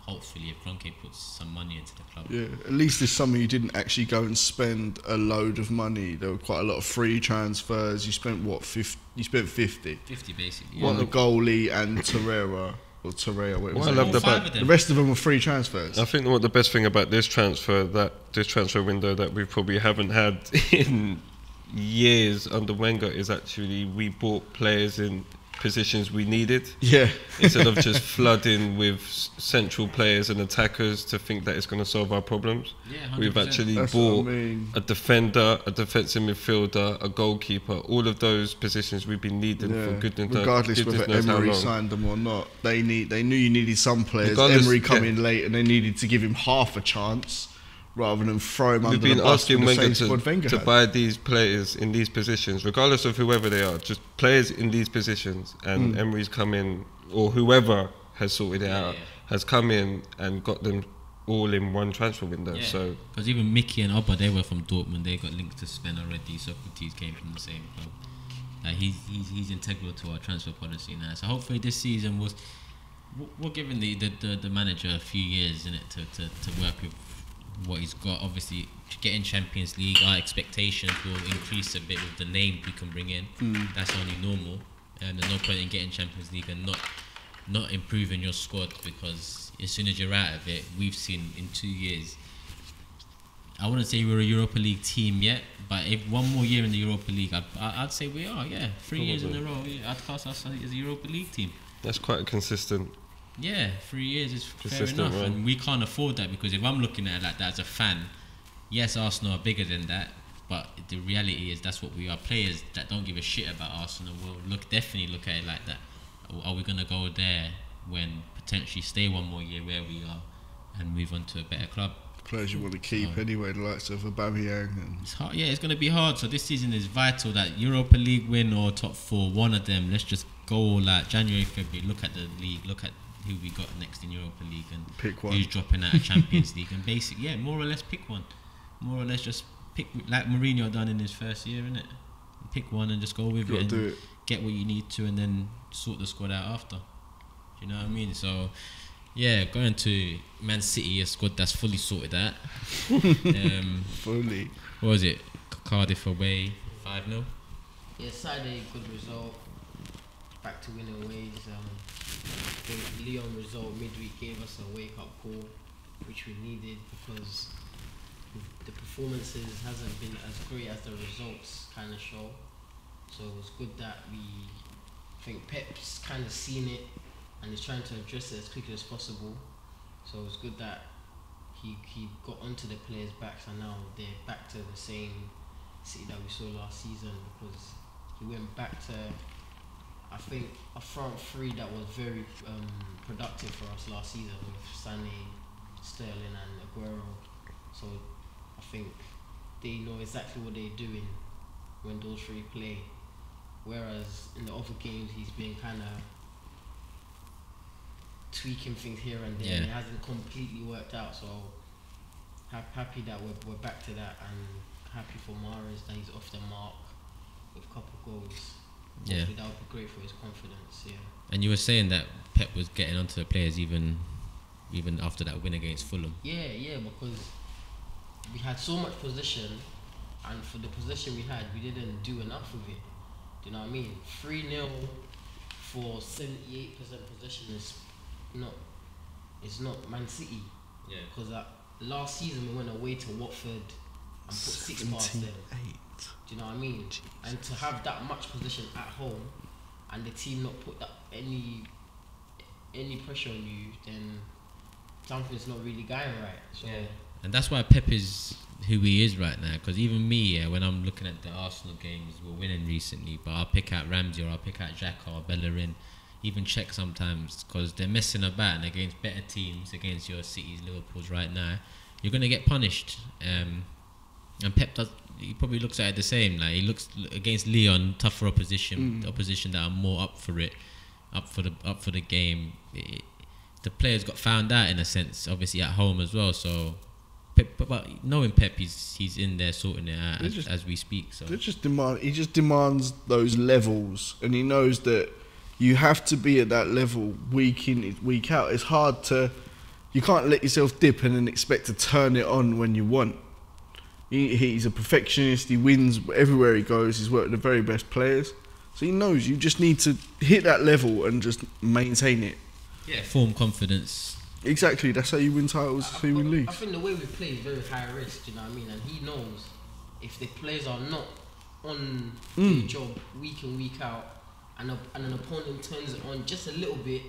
Hopefully, if Kroenke puts some money into the club. Yeah, at least this summer you didn't actually go and spend a load of money. There were quite a lot of free transfers. You spent what? 50? You spent 50. 50 basically. One, the goalie and Torreira. Or Torreira, whatever. Well, I his love name the is. Five of them. The rest of them were free transfers. I think what the best thing about this transfer window that we probably haven't had in years under Wenger is actually we bought players in positions we needed Yeah. instead of just flooding with central players and attackers to think that it's going to solve our problems. Yeah, 100%. We've actually That's what I bought mean. a defender, a defensive midfielder, a goalkeeper. All of those positions we've been needing for goodness Regardless goodness whether knows how Emery long. signed them or not, they knew you needed some players. Regardless, Emery come yeah. in late and they needed to give him half a chance rather than throw him We've under been the bus asking with the Wenger same squad Wenger to had. buy these players in these positions, regardless of whoever they are, just players in these positions. And Emery's come in, or whoever has sorted it out, has come in and got them all in one transfer window. Yeah. So Because even Mickey and Oba, they were from Dortmund. They got linked to Sven already. Socrates came from the same club. He's integral to our transfer policy now. So hopefully this season we're giving the manager a few years in it to work with what he's got. Obviously, getting Champions League, our expectations will increase a bit with the name we can bring in. That's only normal, and there's no point in getting Champions League and not improving your squad because as soon as you're out of it, we've seen in 2 years. I wouldn't say we're a Europa League team yet, but if one more year in the Europa League, I'd say we are. Yeah, 3 years in a row. Yeah, I'd class us as a Europa League team. that's quite consistent. Yeah, 3 years is fair Consistent enough, run. and we can't afford that because if I'm looking at it like that as a fan, yes, Arsenal are bigger than that, but the reality is that's what we are. Players that don't give a shit about Arsenal will definitely look at it like that. Are we gonna go there when potentially stay one more year where we are and move on to a better club? Players you want to keep anyway, the likes of Aubameyang and It's hard. Yeah, it's gonna be hard. So this season is vital that Europa League win or top four, one of them. Let's just go like January, February. Look at the league. Look at who we got next in Europa League and pick one. who's dropping out of Champions League and basically, more or less pick one. More or less just pick like Mourinho done in his first year, innit? Pick one and just go with Gotta it do and it. get what you need to and then sort the squad out after. Do you know what I mean? So yeah, going to Man City, a squad that's fully sorted out. Fully. What was it? Cardiff away, 5-0. Yeah, Saturday, good result. Back to winning ways. I think Lyon result midweek gave us a wake up call. which we needed because the performances hasn't been as great as the results kind of show. So it was good that I think Pep's kind of seen it and is trying to address it as quickly as possible. So it was good that he got onto the players' backs and now they're back to the same City that we saw last season, because he went back to, I think, a front three that was very productive for us last season with Sané, Sterling and Aguero. So I think they know exactly what they're doing when those three play. Whereas in the other games he's been kind of tweaking things here and there, and it hasn't completely worked out. So happy that we're back to that, and happy for Mahrez that he's off the mark with a couple goals. Hopefully that would be great for his confidence. Yeah. And you were saying that Pep was getting onto the players even after that win against Fulham. Yeah, because we had so much possession, and for the possession we had, we didn't do enough of it. Do you know what I mean? 3-0 for 78% possession is not Man City. Yeah. Because last season we went away to Watford and put 6 past them. Do you know what I mean? Jesus. And to have that much possession at home and the team not put that any pressure on you, then something's not really going right. So and that's why Pep is who he is right now. Because even me, when I'm looking at the Arsenal games, we're winning recently, but I'll pick out Ramsey or I'll pick out Xhaka or Bellerin, even Czech sometimes, because they're messing about, and against better teams, against your Cities, Liverpools right now, you're going to get punished. And Pep he probably looks at it the same. Like, he looks against Lyon, tougher opposition, the opposition that are more up for it, up for the game. The players got found out in a sense, obviously at home as well. So, but knowing Pep, he's in there sorting it out as we speak. So he just demands those levels, and he knows that you have to be at that level week in, week out. It's hard to, you can't let yourself dip and then expect to turn it on when you want. He's a perfectionist. He wins everywhere he goes. He's worked with the very best players. So he knows you just need to hit that level and just maintain it. Yeah, form confidence. Exactly. That's how you win titles. That's how you win leagues. I think the way we play is very high risk. Do you know what I mean? And he knows if the players are not on their job week in, week out, and an opponent turns it on just a little bit,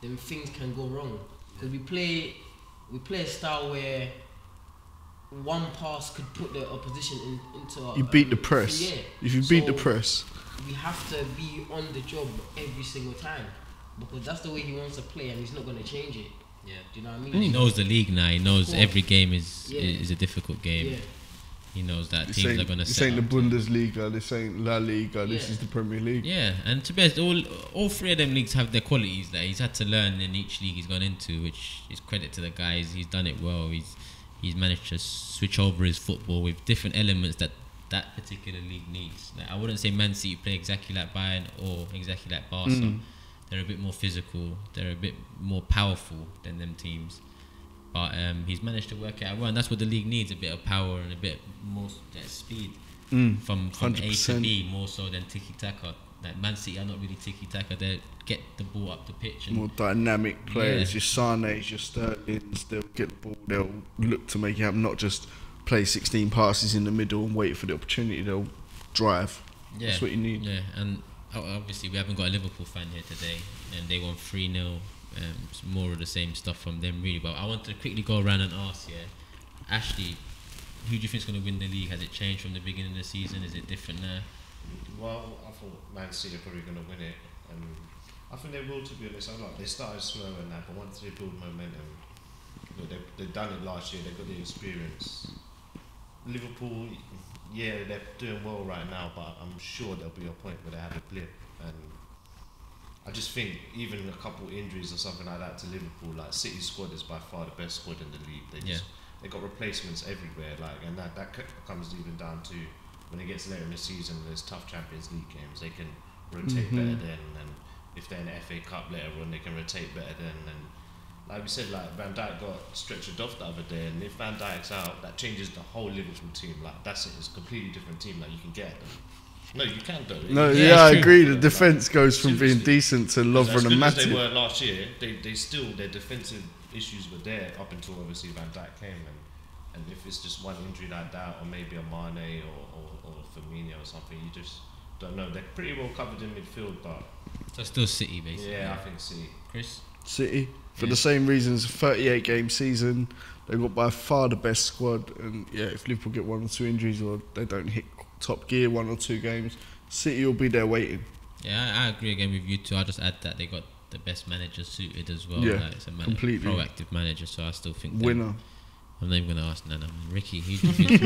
then things can go wrong. Because we play a style where one pass could put the opposition into you beat the press. If you beat the press, we have to be on the job every single time, because that's the way he wants to play, and he's not going to change it. Yeah, do you know what I mean? And he knows the league now. He knows every game is a difficult game. Yeah. He knows that teams are going to set this ain't the Bundesliga, this ain't La Liga, this is the Premier League. Yeah, and to be honest, all three of them leagues have their qualities that he's had to learn in each league he's gone into, which is credit to the guys. He's done it well. He's managed to switch over his football with different elements that particular league needs. Like, I wouldn't say Man City play exactly like Bayern or exactly like Barca. They're a bit more physical. They're a bit more powerful than them teams. But he's managed to work it out well, and that's what the league needs: a bit of power and a bit more speed from A to B, more so than tiki taka. Like Man City are not really tiki taka; they get the ball up the pitch. And more dynamic players. Your Sané's, your Sterling's, they'll get the ball. They'll look to make it happen, not just play 16 passes in the middle and wait for the opportunity. They'll drive. Yeah, that's what you need. Yeah, and obviously we haven't got a Liverpool fan here today, and they won 3-0. It's more of the same stuff from them, really. But I want to quickly go around and ask, Ashley, who do you think is going to win the league? Has it changed from the beginning of the season? Is it different now? Well, I thought Man City are probably going to win it, and I think they will. To be honest, they started slow and that, but once they build momentum, they've done it last year. They've got the experience. Liverpool, they're doing well right now, but I'm sure there'll be a point where they have a blip, and I just think even a couple injuries or something like that to Liverpool, like City's squad is by far the best squad in the league. They got replacements everywhere, and that comes even down to when it gets later in the season. There's tough Champions League games. They can rotate better then, and if they're in the FA Cup later on, they can rotate better then. And like we said, like Van Dijk got stretchered off the other day, and if Van Dijk's out, that changes the whole Liverpool team. Like that's it. It's a completely different team. Like you can get them. No, you can though. No, I agree. The defence goes from being decent to Lovren and Matip. As good as they were last year, their defensive issues were there up until obviously Van Dijk came, and if it's just one injury like that, or maybe a Mane or Firmino or something, you just don't know. They're pretty well covered in midfield, but So still City, basically. yeah, I think City. Chris? City, for the same reasons, 38 game season, they've got by far the best squad, and yeah, if Liverpool get 1 or 2 injuries or they don't hit top gear 1 or 2 games, City will be there waiting. Yeah, I agree again with you too. I'll just add that they got the best manager suited as well. Yeah, like it's a completely. proactive manager, so I still think Winner. I'm not even going to ask Nana. Ricky, who do you think?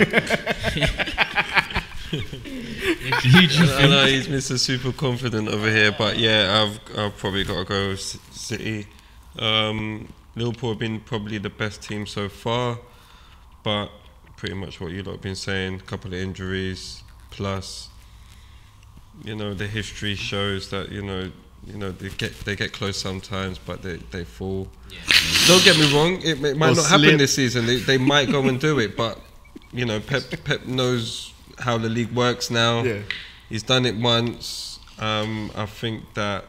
Ricky, who do you I know think? he's Mr. Super Confident over here, but yeah, I've probably got to go with City. Liverpool have been probably the best team so far, but pretty much what you lot have been saying. A couple of injuries, plus, you know, the history shows that you know they get close sometimes, but they fall. Yeah. Don't get me wrong, it might Or not happen slip. this season. They might go and do it, but you know, Pep knows how the league works now. Yeah. He's done it once. I think that,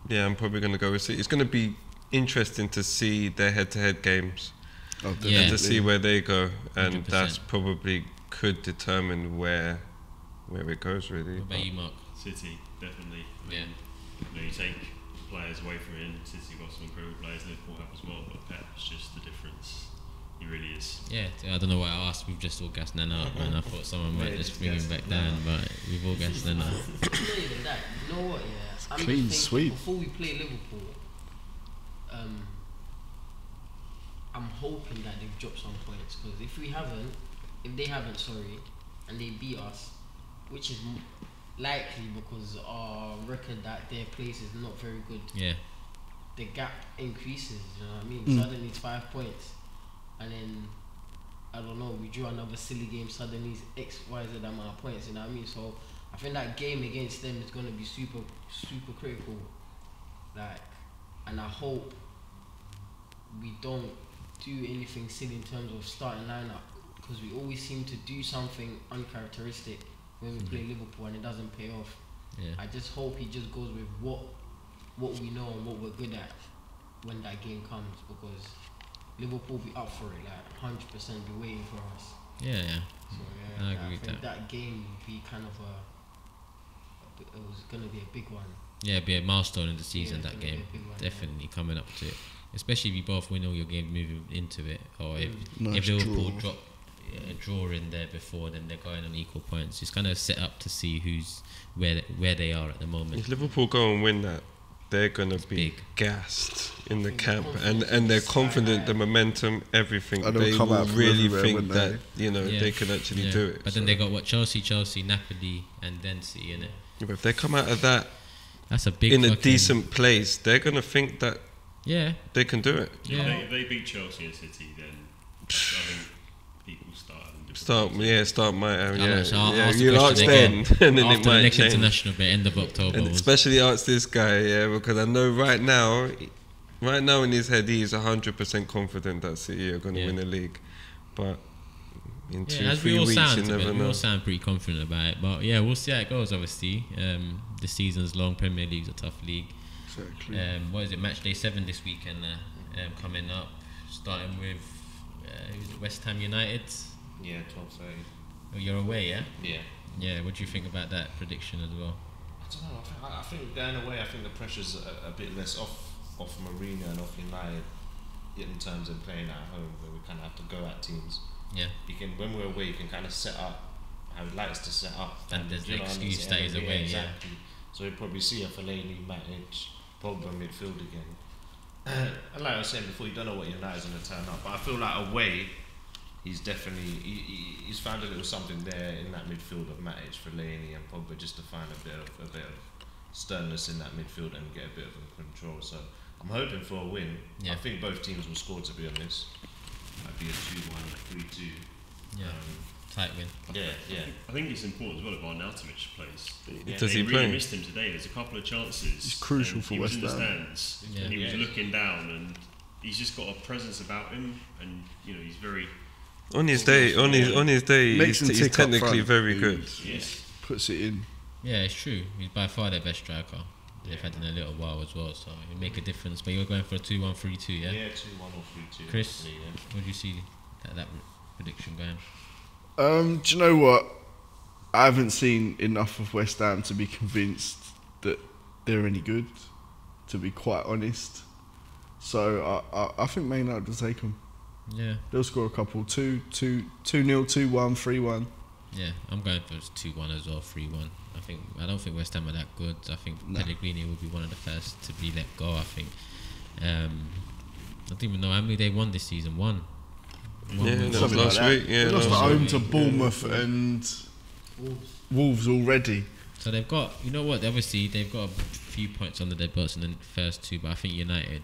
yeah, I'm probably going to go with City. It's going to be interesting to see their head-to-head games Oh, Yeah. and to see where they go, and 100%. that's probably could determine where it goes really. What about you, Mark? City, definitely. I mean, Yeah. you know, you take players away from him. City got some incredible players. Liverpool have as well, but Pep's just the difference. He really is. Yeah, I don't know why I asked. We've just all gassed Nana up, and I thought someone might Yeah, just just bring him gassed back Nana down, but we've all gassed Nana. It's not even that. You know what? Yeah, I'm clean just sweep. thinking before we play Liverpool, I'm hoping that they've dropped some points, because if they haven't, sorry, and they beat us, which is likely because our record that their place is not very good, Yeah, the gap increases. You know what I mean? Suddenly it's 5 points, and then I don't know, we drew another silly game. Suddenly it's X, Y, Z amount of points. You know what I mean? So I think that game against them is going to be super, super critical. Like, and I hope we don't do anything silly in terms of starting lineup, because we always seem to do something uncharacteristic when we play Liverpool and it doesn't pay off. yeah. I just hope he just goes with what we know and what we're good at when that game comes, because Liverpool will be up for it, like 100% be waiting for us. Yeah, yeah. So I yeah, agree with think that. that game would be kind of it was going to be a big one. Yeah, it'd be a milestone in the season, Yeah, that it's gonna game. be a big one, Definitely coming up to it. Especially if you both win all your games moving into it, or if Nice Liverpool draw. drop a draw in there before, then they're going on equal points. It's kind of set up to see who's where they are at the moment. If Liverpool go and win that, they're gonna be big. gassed in the think camp, confidence and they're is sky confident, high. the momentum, everything. And they'll They come will out from really everywhere, think wouldn't that Yeah. they can actually Yeah. do it. But then so. they got what Chelsea, Napoli, and then City in it. But if they come out of that That's a big in a fucking- decent place, they're gonna think that Yeah, they can do it. yeah. If they beat Chelsea and City, then I think people start having different Start my I'll yeah. ask the You'll ask question then, again. and then it After the might next change. international bit, end of October. And especially ask this guy, yeah, because I know right now in his head he is 100% confident that City are going to Yeah. win the league, but in yeah, 2-3 as we all weeks sound, you never we know. all sound pretty confident about it. But yeah, we'll see how it goes. Obviously, the season's long. Premier League's a tough league. Exactly. What is it? Match day 7 this weekend. Coming up, starting with who's it? West Ham United. Yeah, 12:30. Oh, you're away, yeah? Yeah. Yeah. What do you think about that prediction as well? I don't know. I think going away, I think the pressure's a bit less off Mourinho and off United in terms of playing at home, where we kind of have to go at teams. Yeah. You can, when we're away, you can kind of set up how he likes to set up. And there's the you know, excuse and that he's away, yeah. exactly. So you'll probably see a Fellaini, Matic, Pogba midfield again. And like I was saying before, you don't know what United's going to turn up. But I feel like away, he's definitely he's found a little something there in that midfield of Matic, Fellaini, and Pogba, just to find a bit of sternness in that midfield and get a bit of control. So I'm hoping for a win. Yeah. I think both teams will score, to be honest. Might be a 2-1, a 3-2. Yeah. Tight win. Yeah. I think it's important as well if Arnautovic plays. Does they he really play? missed him today. There's a couple of chances. He's crucial and for he was West in the Ham. stands, Yeah. and he was Yeah. looking down, and he's just got a presence about him, and you know he's very. On his day, Makes he's him tick up technically front. very good. Yes. Puts it in. Yeah, it's true. He's by far their best striker. they've had in a little while as well, so it'll make a difference. But you're going for a 2-1, 3-2, yeah? Yeah, 2-1 or 3-2. Chris, hopefully, yeah. what do you see that prediction going? Do you know what? I haven't seen enough of West Ham to be convinced that they're any good, to be quite honest. So I think Man United will take them. Yeah. They'll score a couple. 2-0, 2-1, 3-1. Yeah, I'm going for 2-1 as well, 3-1. I don't think West Ham are that good. I think Pellegrini will be one of the first to be let go. I think. I don't even know how many they won this season. One. Yeah, win. that was last week. Yeah, they lost at last home week. to Bournemouth and Wolves already. So they've got, you know what? Obviously, they've got a few points under their belts in the first two, but I think United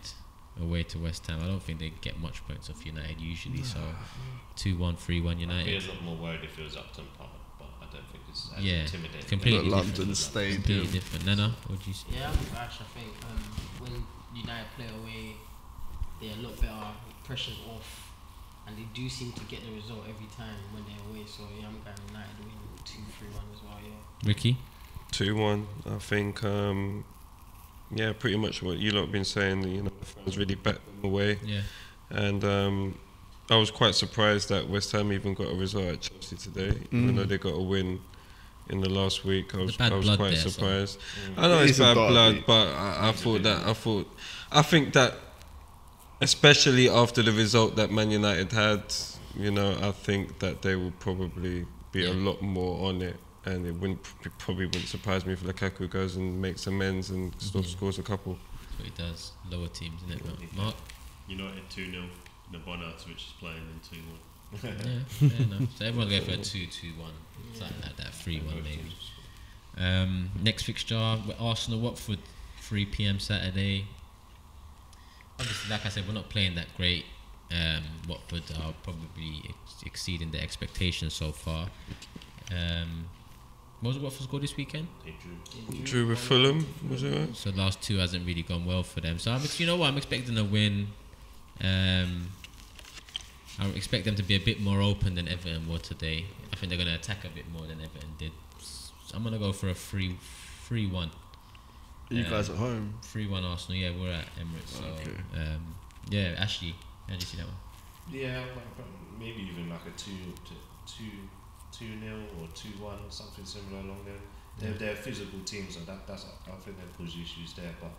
away to West Ham, I don't think they get much points off United usually. So 2-1, 3-1 United. I'd be a lot more worried if it was Upton Park, but I don't think it's as Yeah, intimidating. completely Like different. London Stadium. Completely different. Nana, what do you see? Yeah, I'm with Ash. I think when United play away, they're a lot better, pressure's off, and they do seem to get the result every time when they're away. So yeah, I'm going United win 2-3-1 as well. Yeah. Ricky? 2-1. I think, yeah, pretty much what you lot have been saying. You know, the fans really backed them away. Yeah. And I was quite surprised that West Ham even got a result at Chelsea today, even though they got a win in the last week. I was quite there, surprised. so. I know It it's is a bad derby. blood, but I think that, especially after the result that Man United had, you know, I think that they will probably be a lot more on it. And it probably wouldn't surprise me if Lukaku goes and makes amends and scores a couple. That's what he does. Lower teams, isn't it? Mark? United 2-0. Nabonat, which is playing in 2-1. Yeah, fair enough. So everyone's going for a 2-2-1, something like that, 3-1 maybe. Next fixture, Arsenal Watford, 3 p.m. Saturday. Obviously, like I said, we're not playing that great. Watford are probably exceeding their expectations so far. What was Watford's score this weekend? Drew with Fulham, was it right? So the last two hasn't really gone well for them. So you know what, I'm expecting a win. I expect them to be a bit more open than Everton were today. I think they're going to attack a bit more than Everton did. So I'm going to go for a 3-1. You guys at home? 3-1 Arsenal. Yeah, we're at Emirates. So, Okay. yeah, Ashley, how do you see that one? Yeah, maybe even like a 2-0 or 2-1, something similar along there. They're physical teams, so that's I think they'll cause issues there. But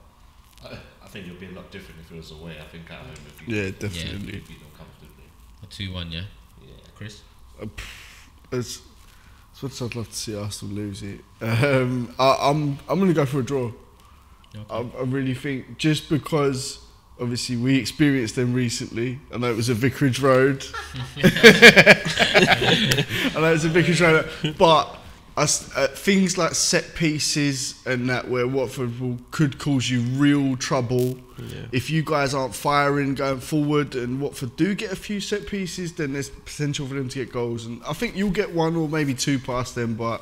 I think it'll be a lot different if it was away. I think at home, if you Definitely. beat them comfortably. A 2-1, yeah? Yeah. Chris? As much as I'd love to see Arsenal lose it, I'm going to go for a draw. Okay. I really think, just because obviously we experienced them recently. I know it was a Vicarage Road. But things like set pieces and that, where Watford could cause you real trouble. Yeah. If you guys aren't firing going forward, and Watford do get a few set pieces, then there's potential for them to get goals. And I think you'll get one or maybe two past them, but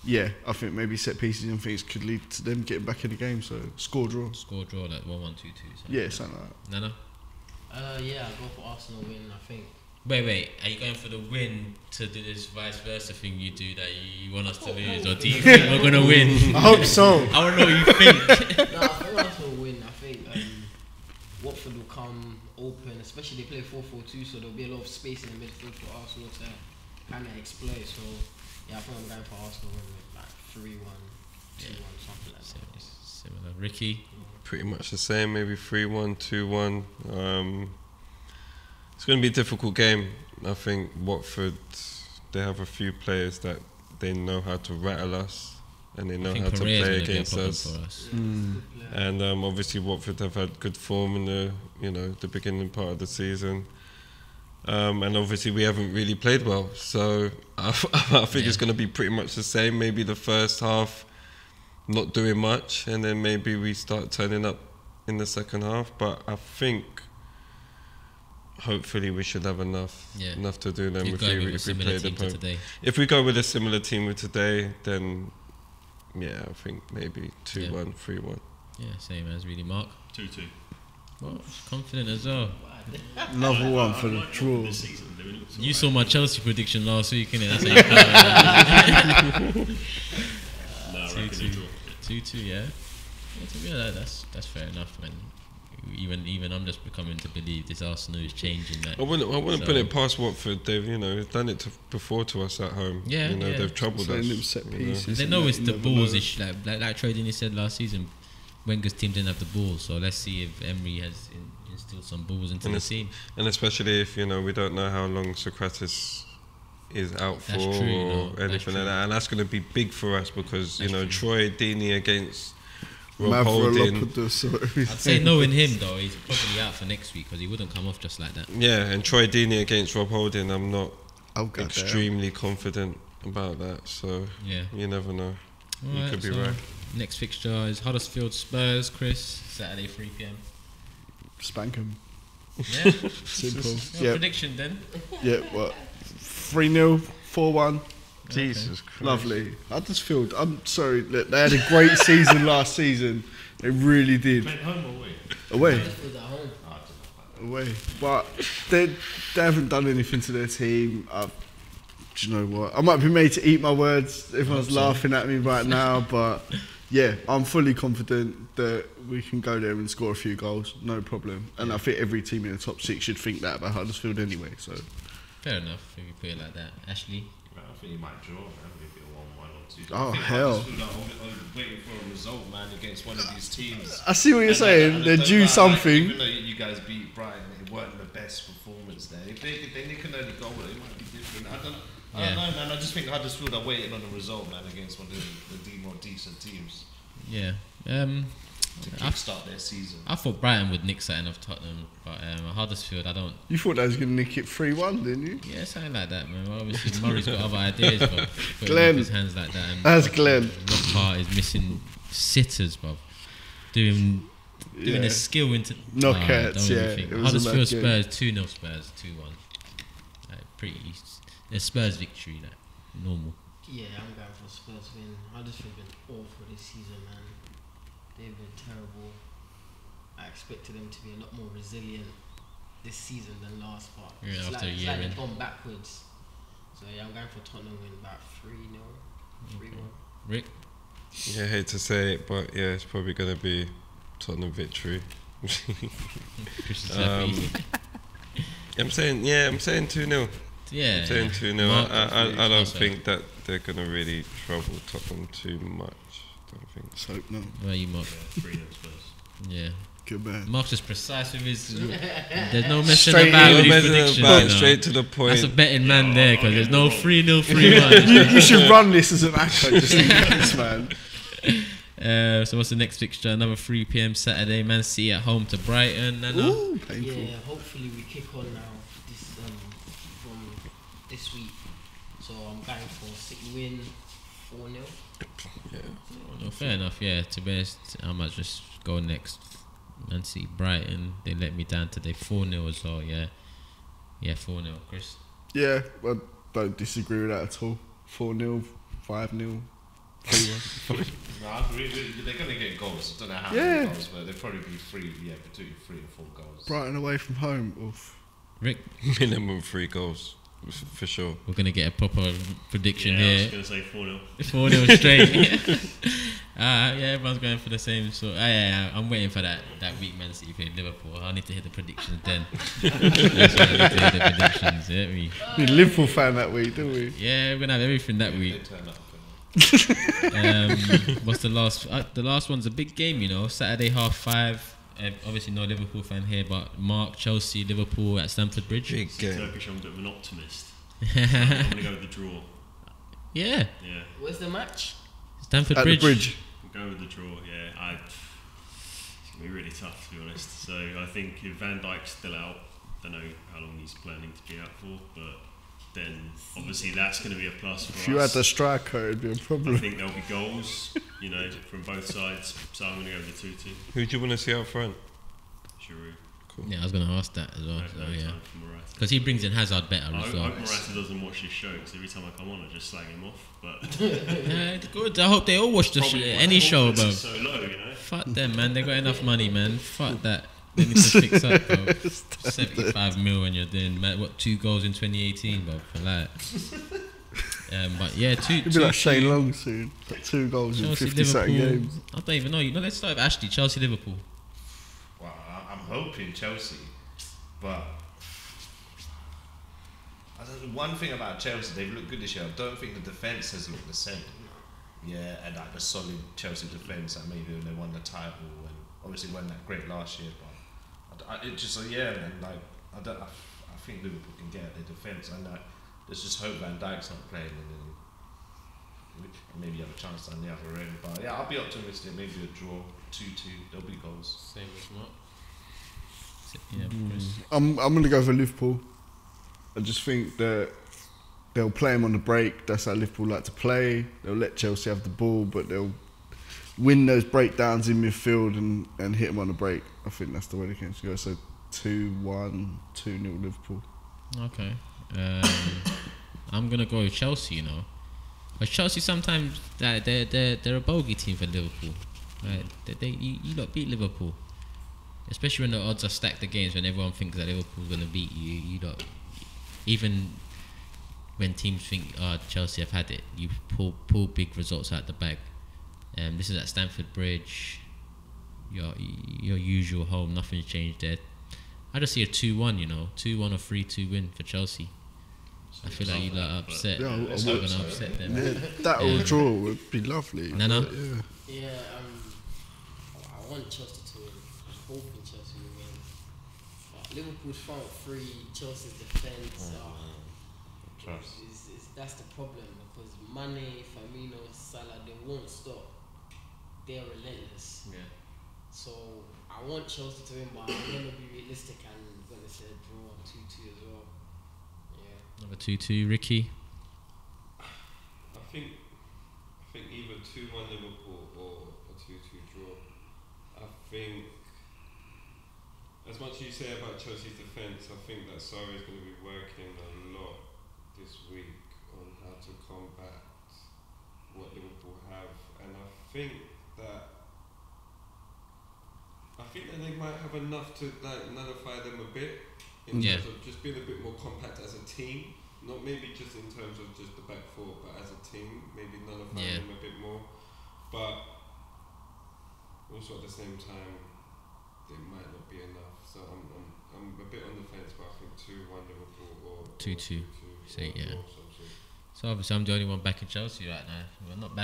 yeah, I think maybe set pieces and things could lead to them getting back in the game. So score draw, like 1-1, 2-2. yeah, something like that. Nana? Yeah, I'll go for Arsenal win. I think. Wait, are you going for the win to do this vice versa thing you do that you want us to lose, or do you think we're going to win? I hope so. I want to know what you think. No, I think Arsenal will win. I think Watford will come open, especially they play 4-4-2, so there'll be a lot of space in the midfield for Arsenal to kind of exploit. So yeah, I think I'm going for Arsenal win with like 3-1, 2-1, something like that. Similar. Ricky? Pretty much the same, maybe 3-1, 2-1. It's going to be a difficult game. I think Watford, they have a few players that they know how to rattle us, and they know how to play against us. And obviously Watford have had good form in the beginning part of the season. And obviously we haven't really played well, so I think it's going to be pretty much the same. Maybe the first half not doing much, and then maybe we start turning up in the second half. But I think hopefully we should have enough to do them if we play them. If we go with a similar team with today, then yeah, I think maybe 2-1, 3-1. Yeah, same as really. Mark? 2-2. Well, confident as well. Another one for the draw. You saw my Chelsea prediction last week, innit? That's how you 2-2, yeah. Yeah, that's fair enough, man. Even I'm just becoming to believe this Arsenal is changing that. I wouldn't put it past Watford. They've done it before to us at home. Yeah, they've troubled us. Them set pieces. They know it's the balls issue, like Trading said last season. Wenger's team didn't have the ball, so let's see if Emery has instilled some balls into the team. And especially if we don't know how long Socrates is out for or anything like that, and that's going to be big for us because Troy Deeney against Rob Holding. I'd say knowing him though, he's probably out for next week because he wouldn't come off just like that. Yeah, and Troy Deeney against Rob Holding, I'm not extremely confident about that. So you never know. You could be right. Next fixture is Huddersfield Spurs, Chris. Saturday 3 p.m. Spank 'em. Yeah, Simple. Prediction then. Yeah, what? 3-0, 4-1. Jesus Christ. Lovely. Huddersfield, I'm sorry, look, they had a great season last season. They really did. Playing home or away? Away. Huddersfield at home. Away. But they haven't done anything to their team. Do you know what? I might be made to eat my words. Everyone's laughing at me right now, but yeah, I'm fully confident that we can go there and score a few goals, no problem. And I think every team in the top 6 should think that about Huddersfield anyway. So fair enough if you put it like that. Ashley? Well, I think you might draw, man. Maybe a 1-1 or 2. Oh, I think hell. Huddersfield are waiting for a result, man, against one of these teams. I see what you're saying. They're due something. Even though you guys beat Brighton, it weren't the best performance there. If they nick an early goal, it might be different. I don't know, man. I just think Huddersfield are waiting on a result, man, against one of the more decent teams. Yeah. To kickstart their season. I thought Brighton would nick something off Tottenham, but Huddersfield, I don't. You thought they was going to nick it 3-1, didn't you? Yeah, something like that, man. Well, obviously, Murray's got other ideas, but Glenn. his hands like that. And That's Glenn. Lockhart is missing sitters, bro. Doing a skill into knockouts. Huddersfield Spurs 2-0 Spurs 2-1. Pretty. A Spurs victory, normal. Yeah, I'm going for Spurs win. Huddersfield been awful this season, man. They've been terrible. I expected them to be a lot more resilient this season than last part. Yeah, it's after a year like in. they've gone backwards. So yeah, I'm going for Tottenham win about 3-0, 3-1. Rick? Yeah, I hate to say it, but yeah, it's probably going to be Tottenham victory. I'm saying 2-0. Yeah. I'm saying 2-0. I don't think that they're going to really trouble Tottenham too much. Don't think so. No. Where are you, Mark? 3-0 Spurs. Yeah. Good man. Mark's just precise with his. There's no messing Straight about with in. his predictions. Straight to the point. That's a betting man there because there's no 3-0, 3-1. You should run this as an actor, just in case, man. So what's the next fixture? Another 3 p.m. Saturday. Man City at home to Brighton. Ooh, painful. Yeah, hopefully we kick on now from this week. So I'm going for City win 4-0. Yeah. No, fair enough. Yeah. To be honest, I might just go next. Man City Brighton. They let me down today. 4-0 as well. Yeah. Yeah, 4-0. Chris. Yeah, I don't disagree with that at all. 4-0, 5-0. 3-1. They're going to get goals. I don't know how many goals, but they'll probably be between 3 and 4 goals. Brighton away from home. Oof. Rick. Minimum 3 goals. For sure. We're going to get a proper prediction I here. was going to say 4-0. 4-0 straight. Yeah, everyone's going for the same sort. I'm waiting for that week Man City playing Liverpool. I need to hit the predictions then. That's why I need to hit the predictions. Yeah, We're a Liverpool fan that week, don't we? Yeah, we're going to have everything that week. They turn up. What's the last? The last one's a big game, Saturday 5:30. Obviously, no Liverpool fan here, but Mark, Chelsea, Liverpool at Stamford Bridge. Big game. Turkish, I'm a bit of an optimist. I'm going to go with the draw. Yeah. Yeah. Where's the match? Stamford At Bridge. the bridge. I'm going with the draw, yeah. It's going to be really tough, to be honest. So I think if Van Dijk's still out, I don't know how long he's planning to be out for, but then obviously that's going to be a plus for us. If you had the striker, it'd be a problem. I think there'll be goals, from both sides. So I'm going to go with the 2-2. Who do you want to see out front? Giroud. Cool. Yeah, I was going to ask that as well. No So, yeah. time for Morata. Because he brings in Hazard better I as well. hope Morata doesn't watch this show, because every time I come on I just slag him off. But Yeah, good. I hope they all watch any show, bro. It's so low, Fuck them, man. They got enough money, man. Fuck that. They need to fix up, bro. 75 mil when you're doing 2 goals in 2018, bro. For like. But yeah, It'll be like Shane Long soon. Like 2 goals in 50 second games. I don't even know. Let's start with Ashley. Chelsea, Liverpool. Well, I'm hoping Chelsea, but one thing about Chelsea, they've looked good this year. I don't think the defence has looked the same. Yeah, and like the solid Chelsea defence, like maybe when they won the title, and obviously weren't that great last year. But it just man, like I think Liverpool can get at their defence, and let's just hope Van Dijk's not playing, and then maybe have a chance on the other end. But yeah, I'll be optimistic. Maybe a draw, 2-2. There'll be goals. Same as Mark. Yeah, I'm going to go for Liverpool. I just think that they'll play him on the break. That's how Liverpool like to play. They'll let Chelsea have the ball, but they'll win those breakdowns in midfield and hit them on the break. I think that's the way the game's go. So 2-1, 2-0 Liverpool. Okay. I'm gonna go with Chelsea. But Chelsea sometimes they're a bogey team for Liverpool. Right? You lot beat Liverpool, especially when the odds are stacked against. When everyone thinks that Liverpool's gonna beat you, you lot. Even when teams think, Chelsea have had it, you pull big results out the bag. This is at Stamford Bridge, your usual home. Nothing's changed there. I just see a 2-1, 2-1 or 3-2 win for Chelsea. I feel like you lot are upset. Yeah, I'm not gonna upset them. Yeah, that or draw would be lovely. No. Yeah, I want Chelsea to win. I'm hoping Chelsea will win. But Liverpool's front three, Chelsea's defence. That's the problem, because Mane, Firmino, Salah, they won't stop. They're relentless. Yeah. So I want Chelsea to win, but I'm gonna be realistic and I'm gonna say a draw, 2-2 as well. Yeah. Number 2-2, Ricky. I think either 2-1 Liverpool or a 2-2 draw. I think, as much as you say about Chelsea's defence, I think that Sarri is going to be working a lot this week on how to combat what Liverpool have, and I think that they might have enough to nullify them a bit in terms of just being a bit more compact as a team, not maybe just in terms of just the back four, but as a team, maybe nullify them a bit more. But also at the same time, it might not be enough. So I'm a bit on the fence, but I think 2-1 Liverpool or 2-2. So obviously I'm the only one backing Chelsea right now. We're not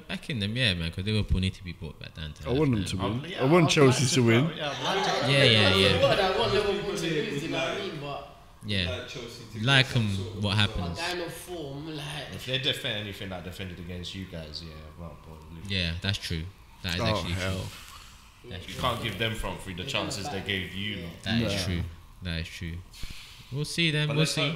backing them, man, because Liverpool need to be brought back down to I want them to win. I want Chelsea to win. Yeah. I want Liverpool to lose, you know what I mean? But yeah, like them. What happens? kind of form, like If they defend anything like defended against you guys, Yeah, that's true. That is actually true. You can't give them front three the chances they gave you. That is true. We'll see then. We'll see.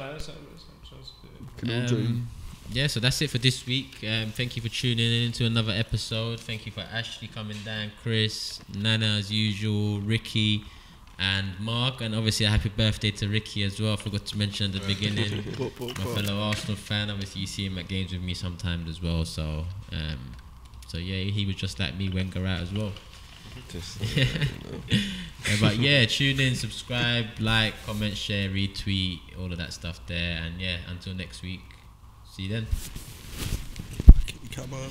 Yeah, so that's it for this week. Thank you for tuning in to another episode. Thank you for Ashley coming down, Chris, Nana as usual, Ricky, and Mark. And obviously a happy birthday to Ricky as well. I forgot to mention at the beginning. My fellow Arsenal fan. Obviously you see him at games with me sometimes as well. So yeah, he was just like me, Wenger out as well. But yeah, tune in, subscribe, like, comment, share, retweet, all of that stuff there. And yeah, until next week, see you then. Come on.